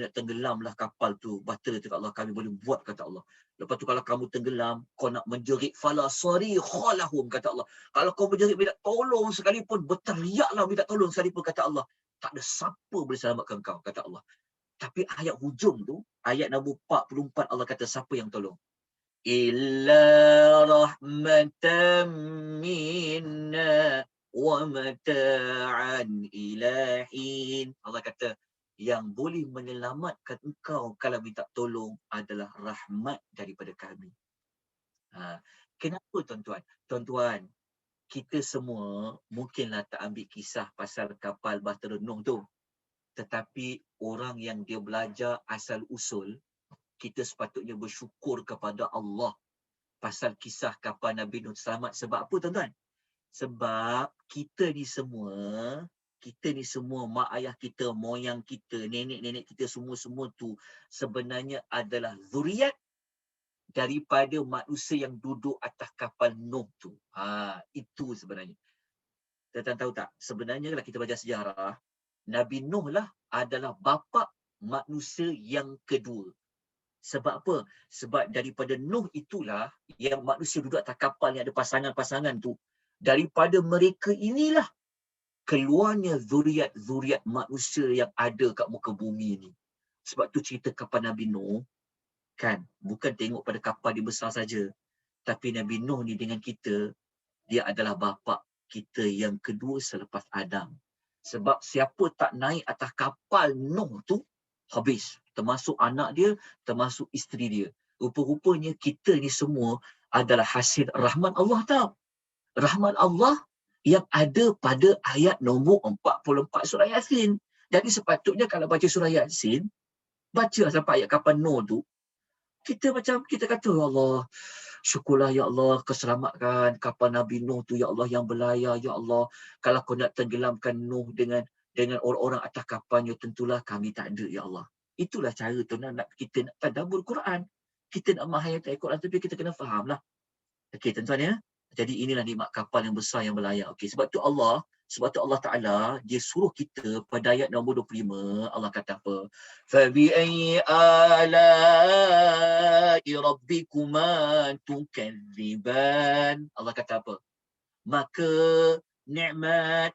nak tenggelamlah kapal tu, batal tu, Allah, kami boleh buat, kata Allah. Lepas tu kalau kamu tenggelam, kau nak menjerit, fala sarikha lahum, kata Allah. Kalau kau menjerit minta tolong sekalipun, berteriaklah minta tolong sekalipun, kata Allah, tak ada siapa boleh selamatkan kau, kata Allah. Tapi ayat hujung tu, ayat nombor 44, Allah kata siapa yang tolong? Illa rahmatan minna wa mata'an ilahin. Allah kata, yang boleh menyelamatkan engkau kalau minta tolong adalah rahmat daripada kami. Kenapa, tuan-tuan? Tuan-tuan, kita semua mungkinlah tak ambil kisah pasal kapal Bahtera Nuh tu. Tetapi orang yang dia belajar asal usul, kita sepatutnya bersyukur kepada Allah pasal kisah kapal Nabi Nuh selamat. Sebab apa, tuan-tuan? Sebab kita ni semua, mak ayah kita, moyang kita, nenek-nenek kita, semua tu sebenarnya adalah zuriat daripada manusia yang duduk atas kapal Nuh tu. Itu sebenarnya. Tuan-tuan tahu tak? Sebenarnya kalau kita baca sejarah, Nabi Nuh lah adalah bapa manusia yang kedua. Sebab apa? Sebab daripada Nuh itulah yang manusia duduk atas kapal yang ada pasangan-pasangan tu. Daripada mereka inilah keluarnya zuriat manusia yang ada kat muka bumi ni. Sebab tu cerita kapal Nabi Nuh, kan, bukan tengok pada kapal dia besar saja. Tapi Nabi Nuh ni dengan kita, dia adalah bapa kita yang kedua selepas Adam. Sebab siapa tak naik atas kapal Nuh tu, habis. Termasuk anak dia, termasuk isteri dia. Rupa-rupanya kita ni semua adalah hasil rahmat Allah tau. Rahmat Allah yang ada pada ayat nombor 44 surah Yasin. Jadi sepatutnya kalau baca surah Yasin, baca sampai ayat kapal Nuh tu, kita kata, ya Allah, syukurlah ya Allah, keselamatkan kapal Nabi Nuh tu, ya Allah, yang berlayar, ya Allah. Kalau kau nak tenggelamkan Nuh dengan orang-orang atas kapalnya, tentulah kami tak ada, ya Allah. Itulah cara tu nak kita nak tadabbur Quran. Kita nak menghayati Al-Quran, tapi kita kena fahamlah. Okey, tuan-tuan ya. Jadi inilah nikmat kapal yang besar yang berlayar. Okey, sebab tu Allah Ta'ala dia suruh kita pada ayat nombor 25, Allah kata apa? Fa bi ayyi ala'i rabbikuma tukadziban. Allah kata apa? Maka nikmat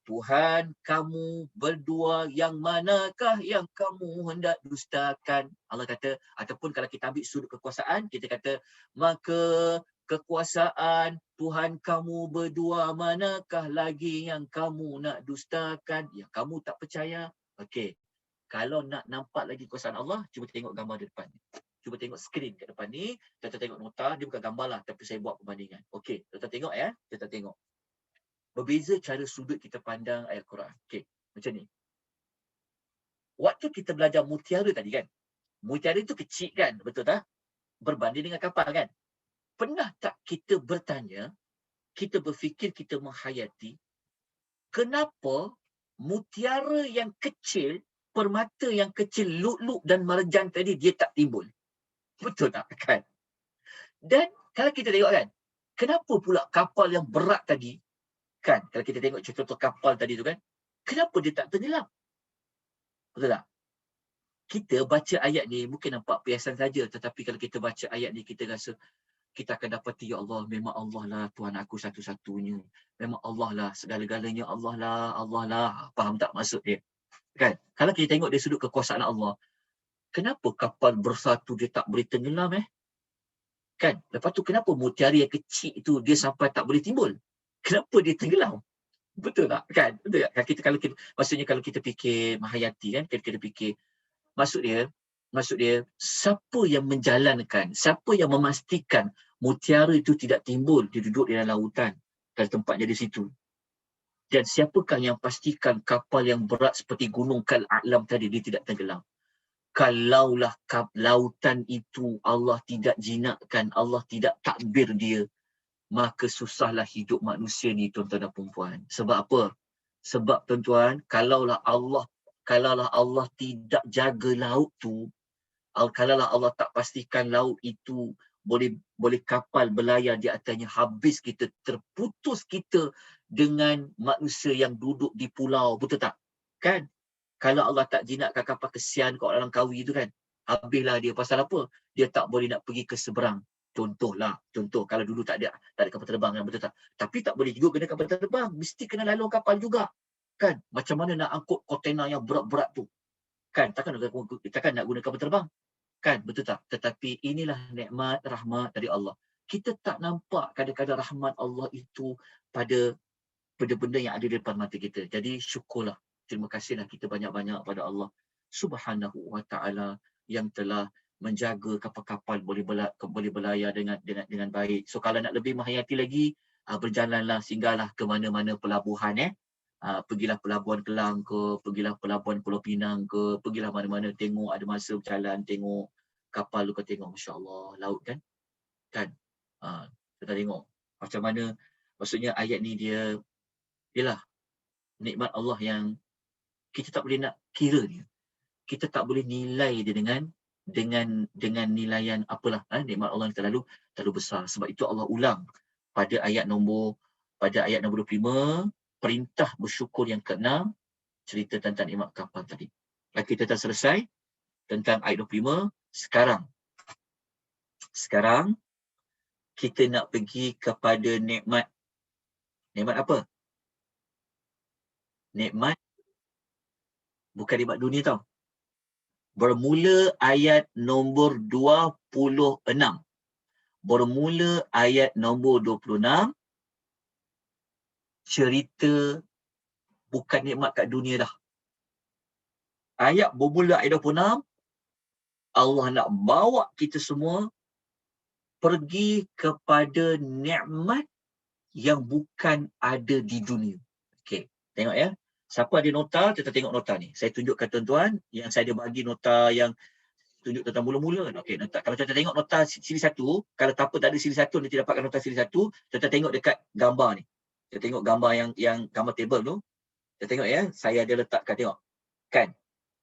Tuhan kamu berdua yang manakah yang kamu hendak dustakan? Allah kata, ataupun kalau kita ambil sudut kekuasaan, kita kata, maka kekuasaan Tuhan kamu berdua manakah lagi yang kamu nak dustakan, yang kamu tak percaya? Okey, kalau nak nampak lagi kekuasaan Allah, cuba tengok gambar di depan ni. Cuba tengok skrin kat depan ni. Kita tengok nota, dia bukan gambar lah, tapi saya buat perbandingan. Okey, kita tengok ya. Kita tengok. Berbeza cara sudut kita pandang ayat Quran. Okey, macam ni. Waktu kita belajar mutiara tadi kan, mutiara itu kecil kan, betul tak? Berbanding dengan kapal kan. Pernah tak kita bertanya, kita berfikir, kita menghayati, kenapa mutiara yang kecil, permata yang kecil, lu'lu' dan marjan tadi dia tak timbul? Betul tak kan? Dan kalau kita tengok kan, kenapa pula kapal yang berat tadi, kan, kalau kita tengok contoh kapal tadi tu kan, kenapa dia tak tenggelam? Betul tak? kita baca ayat ni mungkin nampak biasa saja, tetapi kalau kita baca ayat ni kita rasa kita akan dapati, ya Allah, memang Allah lah Tuhan aku satu-satunya. Memang Allah lah segala-galanya, Allah lah. Faham tak maksud dia? Kan? Kalau kita tengok dari sudut kekuasaan Allah, kenapa kapal besar tu dia tak boleh tenggelam Kan? Lepas tu kenapa mutiara yang kecil itu dia sampai tak boleh timbul? Kenapa dia tenggelam? Betul tak? Kan? Betul tak? Kalau kita, maksudnya kalau kita fikir mahayati kan, kita fikir, maksud dia, siapa yang menjalankan, siapa yang memastikan mutiara itu tidak timbul, dia duduk di dalam lautan, dan tempatnya di situ. Dan siapakah yang pastikan kapal yang berat seperti gunung Kal-A'lam tadi, dia tidak tenggelam? Kalaulah lautan itu Allah tidak jinakkan, Allah tidak takbir dia, maka susahlah hidup manusia ni, tuan-tuan dan puan-puan. Sebab apa? Sebab tuan-tuan, kalaulah Allah tidak jaga laut tu, kalaulah Allah tak pastikan laut itu boleh kapal berlayar di atasnya, habis kita, terputus kita dengan manusia yang duduk di pulau, betul tak? Kan? Kalau Allah tak jinakkan kapal kesian kat orang Langkawi tu kan, habislah dia. Pasal apa? Dia tak boleh nak pergi ke seberang. Contoh kalau dulu tak ada kapal terbang kan, betul tak? Tapi tak boleh juga kena kapal terbang, mesti kena lalu kapal juga. Kan? Macam mana nak angkut kontena yang berat-berat tu? Kan? Takkan nak guna kapal terbang? Kan? Betul tak? Tetapi inilah nikmat, rahmat dari Allah. Kita tak nampak kadang-kadang rahmat Allah itu pada benda-benda yang ada di depan mata kita. Jadi syukurlah. Terima kasihlah kita banyak-banyak pada Allah Subhanahu wa taala yang telah menjaga kapal-kapal boleh berlayar dengan baik. So kalau nak lebih menghayati lagi, berjalanlah, singgahlah ke mana-mana pelabuhan pergilah pelabuhan Kelang ke, pergilah pelabuhan Pulau Pinang ke, pergilah mana-mana, tengok, ada masa berjalan tengok kapal lu, kau tengok, masya-Allah, laut kan. Kita tengok macam mana, maksudnya ayat ni ialah nikmat Allah yang kita tak boleh nak kira dia. Kita tak boleh nilai dia dengan nilaian apalah. Nikmat Allah yang terlalu besar. Sebab itu Allah ulang pada ayat nombor 25, perintah bersyukur yang ke-6, cerita tentang nikmat kapal tadi. Kita dah selesai tentang ayat 25. Sekarang kita nak pergi kepada nikmat apa? Nikmat bukan nikmat dunia tau. Bermula ayat nombor 26. Bermula ayat nombor 26. Cerita bukan nikmat kat dunia dah. Ayat bermula ayat 26. Allah nak bawa kita semua pergi kepada nikmat yang bukan ada di dunia. Okey, tengok ya. Siapa ada nota, kita tengok nota ni. Saya tunjukkan tuan-tuan yang saya ada bagi nota yang tunjuk tentang mula-mula. Okey, nota. Kalau kita tengok nota siri 1, kalau tak ada siri 1, nanti dapatkan nota siri 1, kita tengok dekat gambar ni. Kita tengok gambar yang gambar table tu. Kita tengok ya, saya ada letakkan, tengok. Kan?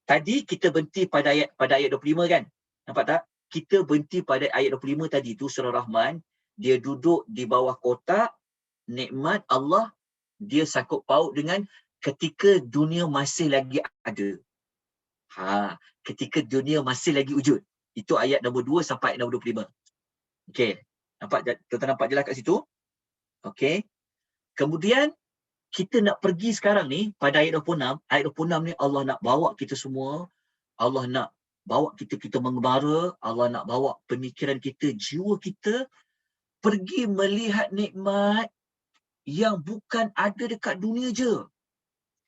Tadi kita berhenti pada ayat 25 kan? Nampak tak? Kita berhenti pada ayat 25 tadi tu, surah Rahman. Dia duduk di bawah kotak, nikmat Allah, dia sangkut paut dengan ketika dunia masih lagi ada. Ketika dunia masih lagi wujud. Itu ayat nombor 2 sampai ayat nombor 25. Okey. Tuan-tuan nampak jelas kat situ? Okey. Kemudian kita nak pergi sekarang ni pada ayat 26. Ayat 26 ni Allah nak bawa kita semua. Allah nak bawa kita mengembara. Allah nak bawa pemikiran kita, jiwa kita pergi melihat nikmat yang bukan ada dekat dunia je.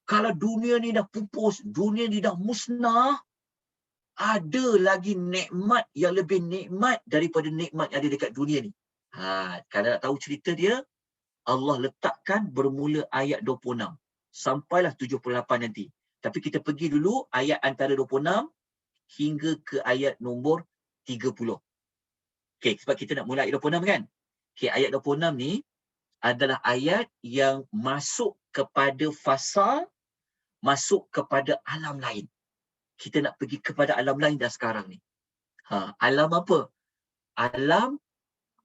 Kalau dunia ni dah pupus, dunia ni dah musnah, ada lagi nikmat yang lebih nikmat daripada nikmat yang ada dekat dunia ni. Kalau nak tahu cerita dia, Allah letakkan bermula ayat 26 sampailah 78 nanti. Tapi kita pergi dulu ayat antara 26 hingga ke ayat nombor 30. Okey, sebab kita nak mula ayat 26 kan? Okey, ayat 26 ni adalah ayat yang masuk kepada fasa, masuk kepada alam lain. Kita nak pergi kepada alam lain dah sekarang ni. Alam apa? Alam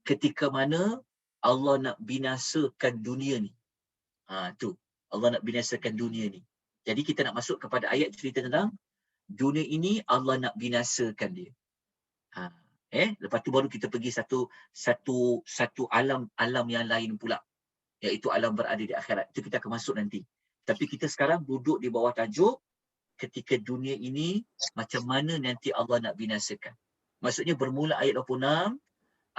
ketika mana Allah nak binasakan dunia ni. Tu. Allah nak binasakan dunia ni. Jadi kita nak masuk kepada ayat cerita tentang dunia ini Allah nak binasakan dia. Lepas tu baru kita pergi satu alam yang lain pula, iaitu alam berada di akhirat. Itu kita akan masuk nanti. Tapi kita sekarang duduk di bawah tajuk ketika dunia ini macam mana nanti Allah nak binasakan. Maksudnya bermula ayat 26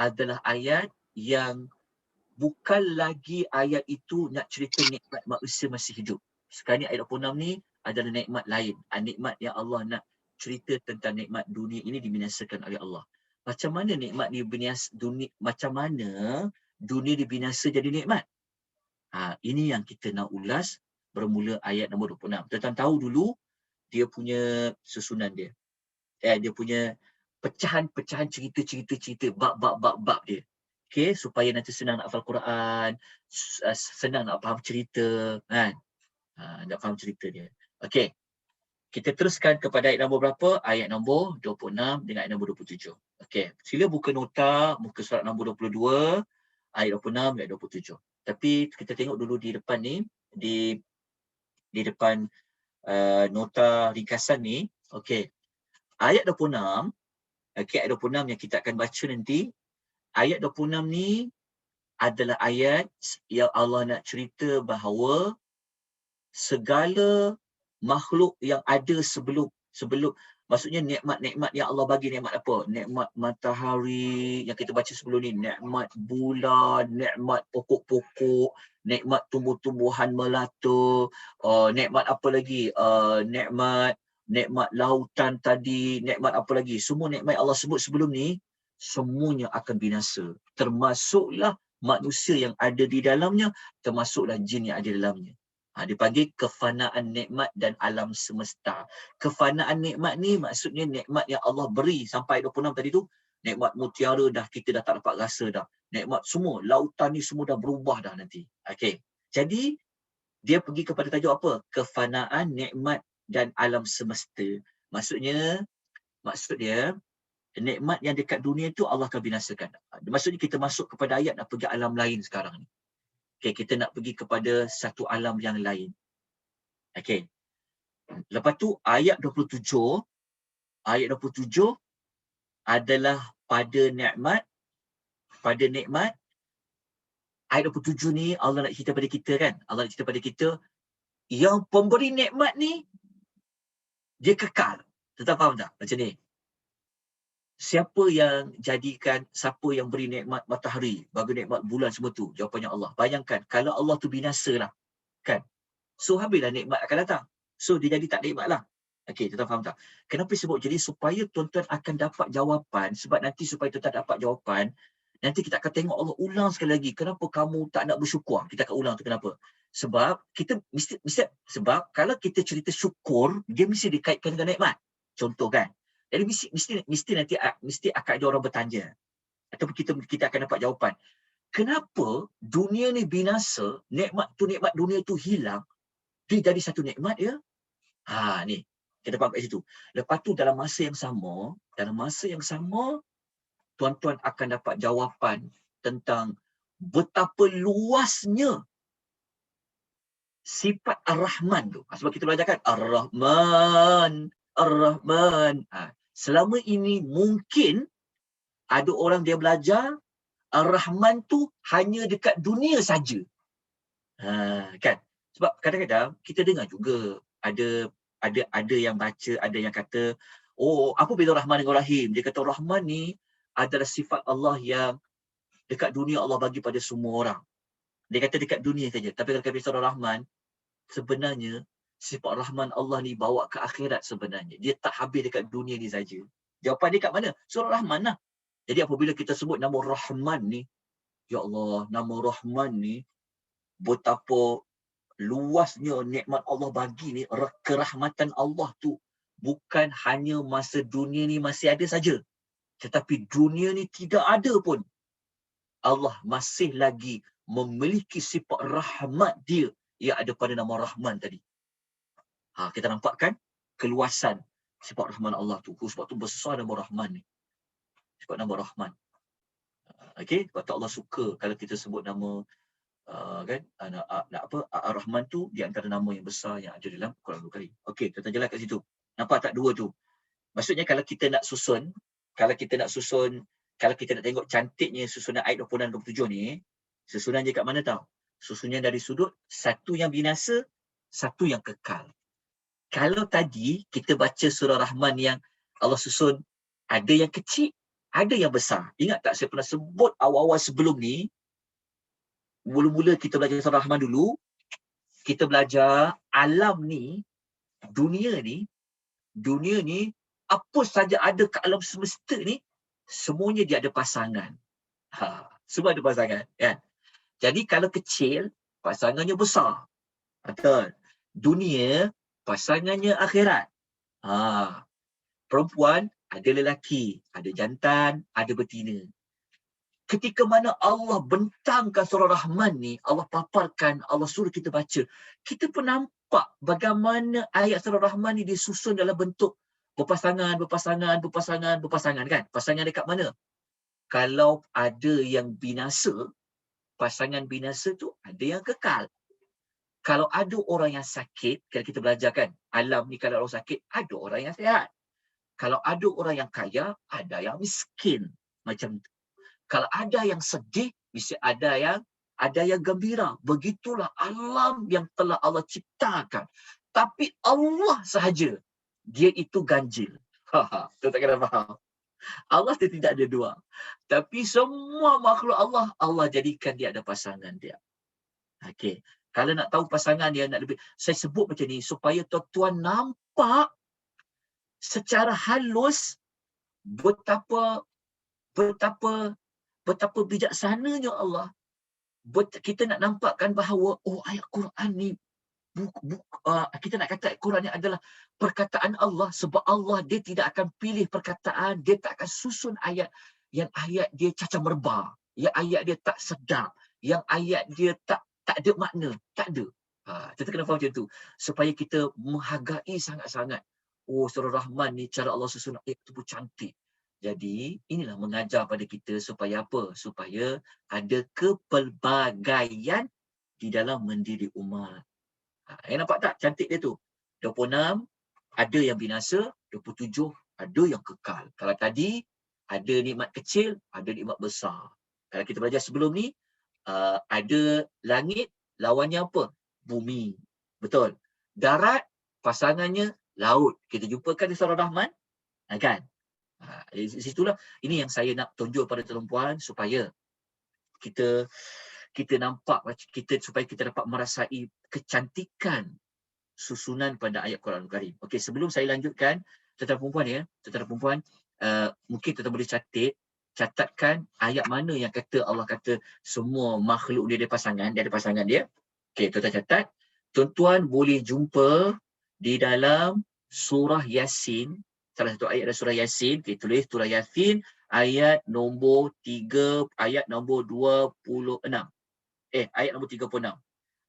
adalah ayat yang bukan lagi ayat itu nak cerita nikmat manusia masih hidup. Sekarang ni ayat 26 ni adalah nikmat lain. Nikmat yang Allah nak cerita tentang nikmat dunia ini dibinasakan oleh Allah. Macam mana nikmat ni dunia dibinasa jadi nikmat? Ini yang kita nak ulas bermula ayat nombor 26. Tuan tahu dulu dia punya susunan dia. Dia punya pecahan-pecahan cerita, bab dia. Okey, supaya nanti senang nak hafal Quran, senang nak faham cerita, kan? Nak faham cerita dia. Okey. Kita teruskan kepada ayat nombor berapa? Ayat nombor 26 dengan ayat nombor 27. Okey, sila buka nota muka surat nombor 22, ayat 26 ayat 27. Tapi kita tengok dulu di depan ni, di depan nota ringkasan ni. Okey. Ayat 26, ayat 26 yang kita akan baca nanti. Ayat 26 ni adalah ayat yang Allah nak cerita bahawa segala makhluk yang ada sebelum maksudnya nikmat-nikmat yang Allah bagi, nikmat apa? Nikmat matahari yang kita baca sebelum ni, nikmat bulan, nikmat pokok-pokok, nikmat tumbuh-tumbuhan melata, nikmat apa lagi? Nikmat lautan tadi, nikmat apa lagi? Semua nikmat Allah sebut sebelum ni semuanya akan binasa. Termasuklah manusia yang ada di dalamnya, termasuklah jin yang ada di dalamnya. Dipanggil kefanaan nikmat dan alam semesta. Kefanaan nikmat ni maksudnya nikmat yang Allah beri sampai 26 tadi tu. Nikmat mutiara dah kita dah tak dapat rasa dah. Nikmat semua, lautan ni semua dah berubah dah nanti. Okey. Jadi dia pergi kepada tajuk apa? Kefanaan nikmat dan alam semesta. Maksud dia nikmat yang dekat dunia tu Allah akan binasakan. Maksudnya kita masuk kepada ayat nak pergi alam lain sekarang ni. Okay, kita nak pergi kepada satu alam yang lain. Okay. Lepas tu ayat 27 adalah pada nikmat. Ayat 27 ni Allah nak cerita pada kita kan. Allah nak cerita pada kita yang pemberi nikmat ni dia kekal. Tetap faham tak macam ni? Siapa yang beri nikmat matahari, bagi nikmat bulan semua tu? Jawapannya Allah. Bayangkan kalau Allah tu binasa lah. Kan? So habislah nikmat akan datang. So dia jadi tak nikmat lah. Okey, tuan-tuan faham tak? Kenapa sebut? Jadi supaya tuan-tuan akan dapat jawapan, sebab nanti supaya tuan-tuan dapat jawapan, nanti kita akan tengok Allah ulang sekali lagi. Kenapa kamu tak nak bersyukur? Kita akan ulang tu kenapa? Sebab kita mesti sebab kalau kita cerita syukur, dia mesti dikaitkan dengan nikmat. Contoh kan? Jadi mesti nanti akan ada orang bertanya. Ataupun kita akan dapat jawapan. Kenapa dunia ni binasa, nikmat dunia tu hilang, dia jadi satu nikmat ya? Ni. Kita faham kat situ. Lepas tu dalam masa yang sama, tuan-tuan akan dapat jawapan tentang betapa luasnya sifat Ar-Rahman tu. Sebab kita belajar kan Ar-Rahman. Selama ini mungkin ada orang dia belajar Ar-Rahman tu hanya dekat dunia saja. Kan? Sebab kadang-kadang kita dengar juga ada yang baca, ada yang kata, apa beza Rahman dengan Rahim? Dia kata Rahman ni adalah sifat Allah yang dekat dunia Allah bagi pada semua orang. Dia kata dekat dunia saja. Tapi kalau kata Rahman, sebenarnya sifat Rahman Allah ni bawa ke akhirat sebenarnya. Dia tak habis dekat dunia ni saja. Jawapan dia kat mana? Surah Rahman lah. Jadi apabila kita sebut nama Rahman ni, ya Allah, nama Rahman ni, betapa luasnya nikmat Allah bagi ni, kerahmatan Allah tu bukan hanya masa dunia ni masih ada saja. Tetapi dunia ni tidak ada pun. Allah masih lagi memiliki sifat rahmat dia yang ada pada nama Rahman tadi. Kita nampak kan keluasan sifat Rahman Allah tu. Sebab tu besar nama Rahman ni. Sifat nama Rahman. Okey, sebab tu Allah suka kalau kita sebut nama Ar-Rahman tu di antara nama yang besar yang ada dalam Quran Al-Karim. Okey, kita jalan kat situ. Nampak tak dua tu? Maksudnya kalau kita nak susun, kalau kita nak tengok cantiknya susunan ayat 26 dan 27 ni, susunan dia kat mana tahu? Susunan dari sudut satu yang binasa, satu yang kekal. Kalau tadi kita baca surah Rahman yang Allah susun ada yang kecil, ada yang besar. Ingat tak saya pernah sebut awal-awal sebelum ni, mula-mula kita belajar surah Rahman dulu, kita belajar alam ni, dunia ni, apa saja ada kat alam semesta ni, semuanya dia ada pasangan. Semua ada pasangan. Kan? Jadi kalau kecil, pasangannya besar. Betul. Dunia, pasangannya akhirat. Perempuan, ada lelaki, ada jantan, ada betina. Ketika mana Allah bentangkan surah Rahman ni, Allah paparkan, Allah suruh kita baca, kita pun nampak bagaimana ayat surah Rahman ni disusun dalam bentuk berpasangan kan? Pasangan dekat mana? Kalau ada yang binasa, pasangan binasa tu ada yang kekal. Kalau ada orang yang sakit, kalau kita belajar kan, alam ni kalau orang sakit, ada orang yang sihat. Kalau ada orang yang kaya, ada yang miskin. Macam tu. Kalau ada yang sedih, mesti ada yang gembira. Begitulah alam yang telah Allah ciptakan. Tapi Allah sahaja, dia itu ganjil. Tu tak kena faham. Allah dia tidak ada dua. Tapi semua makhluk Allah jadikan dia ada pasangan dia. Okey. Kalau nak tahu pasangan dia, nak lebih, saya sebut macam ni supaya tuan-tuan nampak secara halus betapa bijaksananya Allah. Kita nak nampakkan bahawa ayat Quran ni kita nak kata Quran ni adalah perkataan Allah, sebab Allah dia tidak akan pilih perkataan, dia tak akan susun ayat yang ayat dia cacar merbah, yang ayat dia tak sedap, yang ayat dia tak ada makna, tak ada. Kita kena faham macam tu supaya kita menghargai sangat-sangat. Surah Rahman ni cara Allah susun ayat tu pun cantik. Jadi inilah mengajar pada kita supaya apa? Supaya ada kepelbagaian di dalam mendiri umat. Nampak tak cantik dia tu? 26 ada yang binasa, 27 ada yang kekal. Kalau tadi ada nikmat kecil, ada nikmat besar. Kalau kita belajar sebelum ni, ada langit, lawannya apa? Bumi. Betul. Darat, pasangannya laut. Kita jumpakan di surah Rahman. Kan? Di situlah, ini yang saya nak tunjuk pada tuan-tuan supaya kita nampak, supaya kita dapat merasai kecantikan susunan pada ayat Quran Karim. Okey, sebelum saya lanjutkan, tuan-tuan perempuan, mungkin tuan-tuan boleh catatkan ayat mana yang kata Allah kata semua makhluk dia ada pasangan dia. Okey, tuan-tuan catat. Tuan-tuan boleh jumpa di dalam surah Yasin, salah satu ayat dari surah Yasin, kita tulis surah Yasin ayat nombor 3, ayat nombor 26. Ayat nombor 36.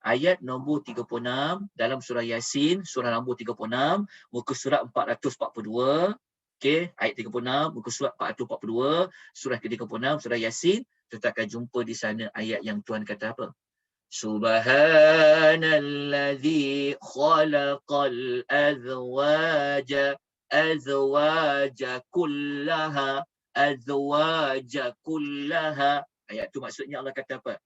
Ayat nombor 36 dalam surah Yasin, surah nombor 36, muka surat 442. Okey, ayat 36, muka surat 442, surah ke-36, surah Yasin. Kita akan jumpa di sana ayat yang Tuhan kata apa? Subhanallazi khalaqal azwaja kullaha. Ayat tu maksudnya Allah kata apa?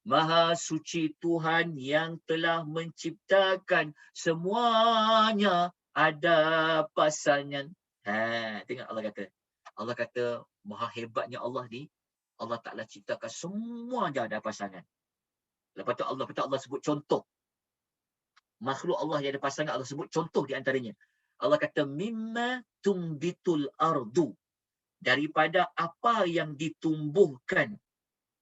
Maha suci Tuhan yang telah menciptakan semuanya ada pasangan. Tengok Allah kata maha hebatnya Allah ni, Allah Ta'ala ciptakan semuanya ada pasangan. Lepas tu Allah sebut contoh. Makhluk Allah yang ada pasangan, Allah sebut contoh di antaranya. Allah kata mimma tumbitul ardu, daripada apa yang ditumbuhkan.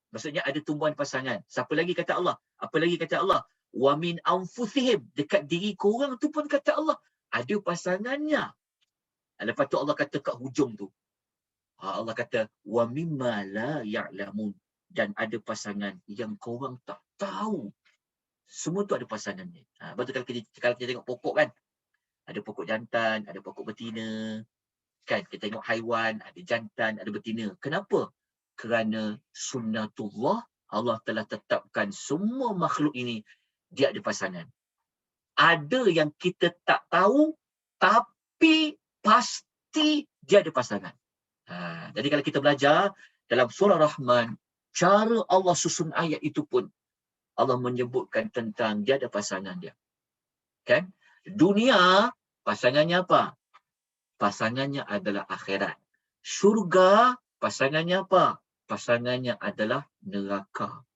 Maksudnya ada tumbuhan pasangan. Siapa lagi kata Allah? Apa lagi kata Allah? Wa min anfusihim, dekat diri korang tu pun kata Allah ada pasangannya. Lepas tu Allah kata kat hujung tu, Allah kata wa mimma la ya'lamun, dan ada pasangan yang korang tak tahu. Semua tu ada pasangannya. Betul kalau kita tengok pokok kan, ada pokok jantan, ada pokok betina. Kan kita tengok haiwan, ada jantan, ada betina. Kenapa? Kerana sunnatullah, Allah telah tetapkan semua makhluk ini dia ada pasangan. Ada yang kita tak tahu, tapi pasti dia ada pasangan. Jadi kalau kita belajar dalam surah Rahman, cara Allah susun ayat itu pun Allah menyebutkan tentang dia ada pasangan dia. Kan? Dunia, pasangannya apa? Pasangannya adalah akhirat. Syurga, pasangannya apa? Pasangannya adalah neraka.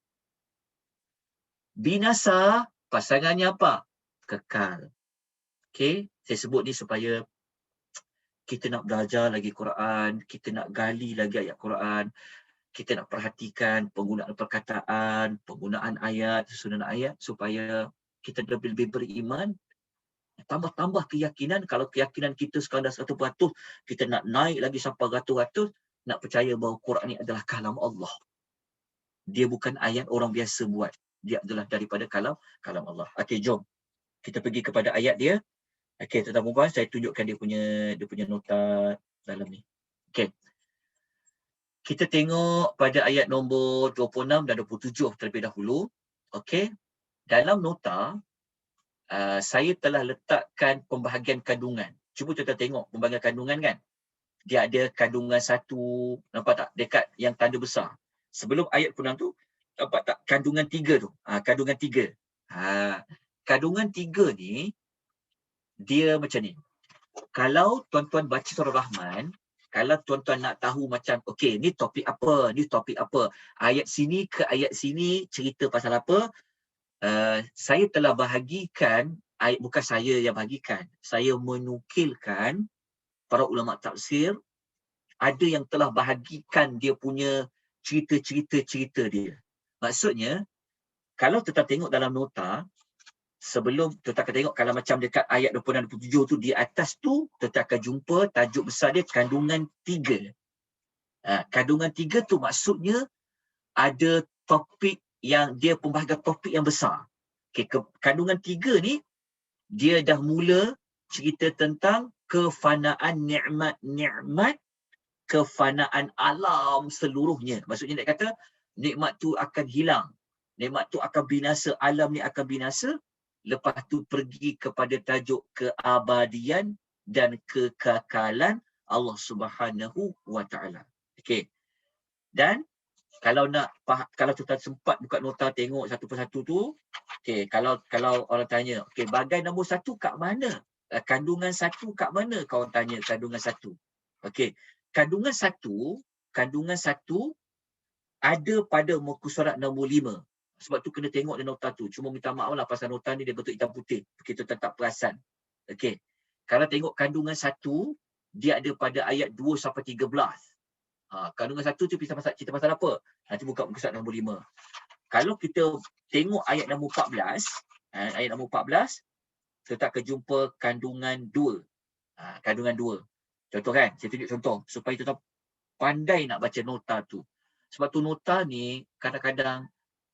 Binasa, pasangannya apa? Kekal. Okey, saya sebut ni supaya kita nak belajar lagi Quran, kita nak gali lagi ayat Quran, kita nak perhatikan penggunaan perkataan, penggunaan ayat, susunan ayat supaya kita lebih beriman, tambah-tambah keyakinan. Kalau keyakinan kita sekarang dah 100%, kita nak naik lagi sampai ratus-ratus, nak percaya bahawa Quran ni adalah kalam Allah. Dia bukan ayat orang biasa buat. Dia adalah daripada kalam Allah. Okey, jom. Kita pergi kepada ayat dia. Okey, tuan-tuan puan, saya tunjukkan dia punya nota dalam ni. Okey. Kita tengok pada ayat nombor 26 dan 27 terlebih dahulu. Okey. Dalam nota, saya telah letakkan pembahagian kandungan. Cuba kita tengok pembahagian kandungan kan. Dia ada kandungan 1, nampak tak? Dekat yang tanda besar. Sebelum ayat 26 tu, nampak tak? Kandungan 3 tu. Kandungan 3. Kandungan 3 ni, dia macam ni. Kalau tuan-tuan baca surah Rahman, kalau tuan-tuan nak tahu macam, okey, ni topik apa, ni topik apa, ayat sini ke ayat sini, cerita pasal apa, saya telah bahagikan, bukan saya yang bahagikan, saya menukilkan para ulama tafsir, ada yang telah bahagikan dia punya cerita dia. Maksudnya, kalau kita tengok dalam nota, sebelum kita akan tengok kalau macam dekat ayat 26-27 tu, di atas tu kita akan jumpa tajuk besar dia kandungan 3. Kandungan 3 tu maksudnya ada topik yang dia pembahagian topik yang besar. Okay, kandungan 3 ni dia dah mula cerita tentang kefanaan nikmat-nikmat, kefanaan alam seluruhnya. Maksudnya dia kata nikmat tu akan hilang, nikmat tu akan binasa, alam ni akan binasa. Lepas tu pergi kepada tajuk keabadian dan kekekalan Allah Subhanahu wa taala. Okey. Dan kalau kita sempat buka nota tengok satu persatu tu, okey, kalau orang tanya, okey, bagai nombor 1 kat mana? Kandungan 1 kat mana kau tanya kandungan 1? Okey. Kandungan 1 ada pada muka surat nombor 5. Sebab tu kena tengok dia nota tu. Cuma minta maaf lah pasal nota ni dia bentuk hitam putih. Kita tak perasan. Okey. Kalau tengok kandungan 1, dia ada pada ayat 2 sampai 13. Kandungan 1 tu cerita pasal apa? Nanti buka muka surat nombor 5. Kalau kita tengok ayat nombor 14, ayat nombor 14, kita akan jumpa kandungan 2. Kandungan 2. Contoh kan? Saya tunjuk contoh supaya kita pandai nak baca nota tu. Sebab tu nota ni kadang-kadang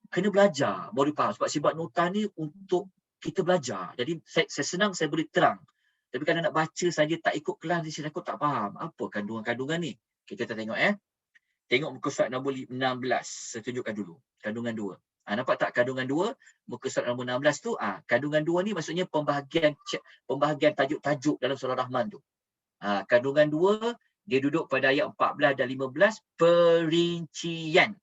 kena belajar baru faham. Sebab nota ni untuk kita belajar. Jadi saya senang saya boleh terang. Tapi kalau nak baca saja tak ikut kelas ni, saya takut tak faham. Apa kandungan-kandungan ni? Kita tengok Tengok muka surat nombor 16. Saya tunjukkan dulu. Kandungan 2. Nampak tak kandungan 2? Muka surat nombor 16 tu. Kandungan 2 ni maksudnya pembahagian tajuk-tajuk dalam surah Rahman tu. Kandungan 2, dia duduk pada ayat 14 dan 15. Perincian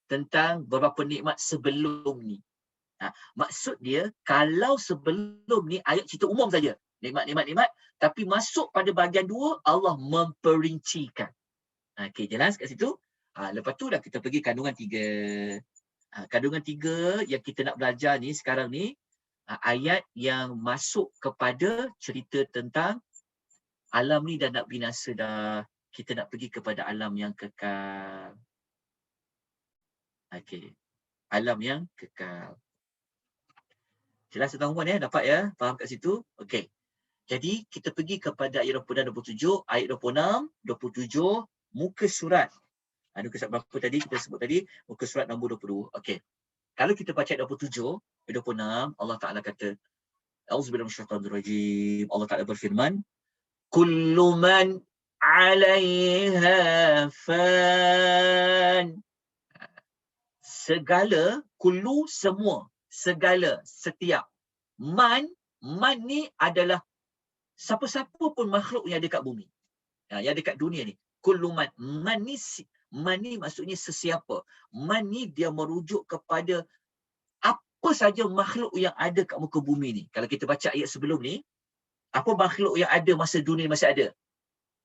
tentang beberapa nikmat sebelum ni. Maksud dia, kalau sebelum ni ayat cerita umum saja. Nikmat. Tapi masuk pada bahagian 2, Allah memperincikan. Okey, jelas kat situ? Lepas tu dah kita pergi kandungan 3. Kandungan 3 yang kita nak belajar ni sekarang ni, ayat yang masuk kepada cerita tentang alam ni dah nak binasa dah. Kita nak pergi kepada alam yang kekal. Okey. Alam yang kekal. Jelas tuan-tuan dapat ya? Faham kat situ? Okey. Jadi kita pergi kepada ayat 26, 27, ayat 26, 27, muka surat. Muka surat berapa tadi kita sebut tadi? Muka surat nombor 22. Okey. Kalau kita baca ayat 27, ayat 26, Allah Taala kata, Auzubillahi minasyaitanir rajim. Allah Taala berfirman, "Kullu man 'alaiha fan." Segala, kullu semua, segala, setiap. Man ni adalah Siapa-siapa pun makhluk yang ada kat bumi. Yang ada kat dunia ni. Kullu man. Man ni maksudnya sesiapa. Man ni dia merujuk kepada apa saja makhluk yang ada kat muka bumi ni. Kalau kita baca ayat sebelum ni, apa makhluk yang ada masa dunia masih ada?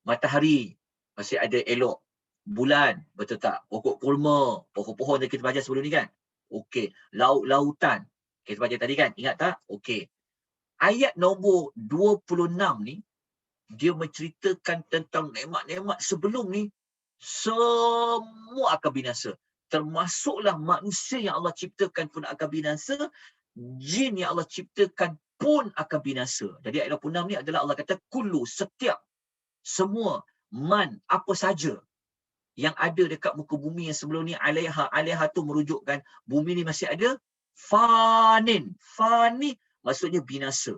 Matahari masih ada elok. Bulan, betul tak? Pokok kurma, pohon-pohon yang kita baca sebelum ni kan? Okey. Laut-lautan. Kita baca tadi kan? Ingat tak? Okey. Ayat nombor 26 ni, dia menceritakan tentang nikmat-nikmat sebelum ni, semua akan binasa. Termasuklah manusia yang Allah ciptakan pun akan binasa, jin yang Allah ciptakan pun akan binasa. Jadi ayat 26 ni adalah Allah kata kullu, setiap, semua, man, apa saja yang ada dekat muka bumi yang sebelum ni, alaiha tu merujukkan bumi ni masih ada, fanin. Fani maksudnya binasa.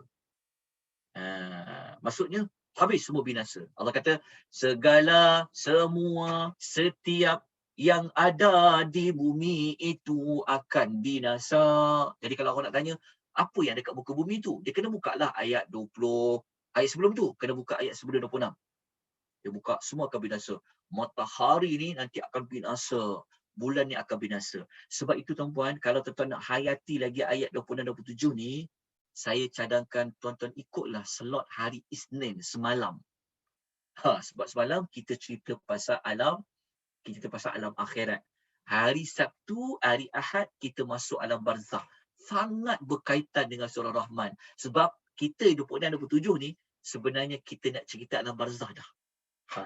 Maksudnya habis semua binasa. Allah kata segala, semua, setiap yang ada di bumi itu akan binasa. Jadi kalau orang nak tanya apa yang dekat muka bumi tu, dia kena buka lah ayat 20, ayat sebelum tu kena buka ayat sebelum 26. Dia buka semua akan binasa. Matahari ni nanti akan binasa. Bulan ni akan binasa. Sebab itu tuan-tuan, kalau tuan-tuan nak hayati lagi ayat 26-27 ni, saya cadangkan tuan-tuan ikutlah slot hari Isnin semalam. Sebab semalam kita cerita pasal alam akhirat. Hari Sabtu, hari Ahad kita masuk alam barzakh. Sangat berkaitan dengan surah Rahman. Sebab kita 26-27 ni sebenarnya kita nak cerita alam barzakh dah.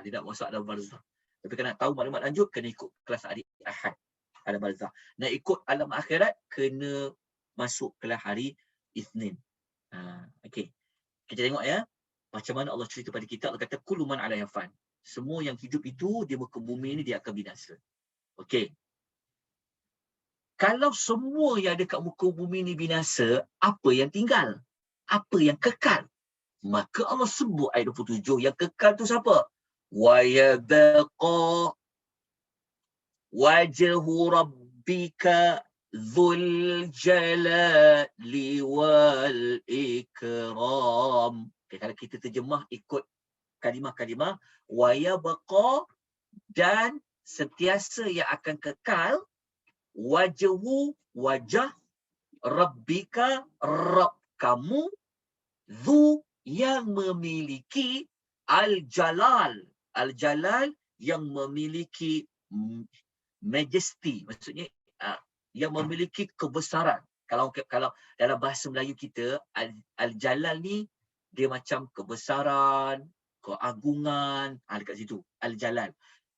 Dia nak masuk alam barzakh. Tapi kalau nak tahu maklumat lanjut, kena ikut kelas hari Ahad, alam barzakh. Nak ikut alam akhirat, kena masuk kelas hari Isnin. Okey. Kita tengok ya, macam mana Allah cerita pada kita. Allah kata, kullu man 'alaiha fan. Semua yang hidup itu, di muka bumi ni, dia akan binasa. Okey. Kalau semua yang ada kat muka bumi ni binasa, apa yang tinggal? Apa yang kekal? Maka Allah sebut ayat 27, yang kekal tu siapa? Wa yabqa wajhu rabbika dzul jalali wal ikram. Okay, kalau kita terjemah ikut kalimah-kalimah, wa yabqa, dan sentiasa yang akan kekal, wajhu, wajah, rabbika, Rabb kamu, dzu, yang memiliki, al-jalal. Al-jalal yang memiliki majesty, maksudnya yang memiliki kebesaran. Kalau dalam bahasa Melayu kita, al-jalal ni dia macam kebesaran, keagungan, dekat situ al-jalal.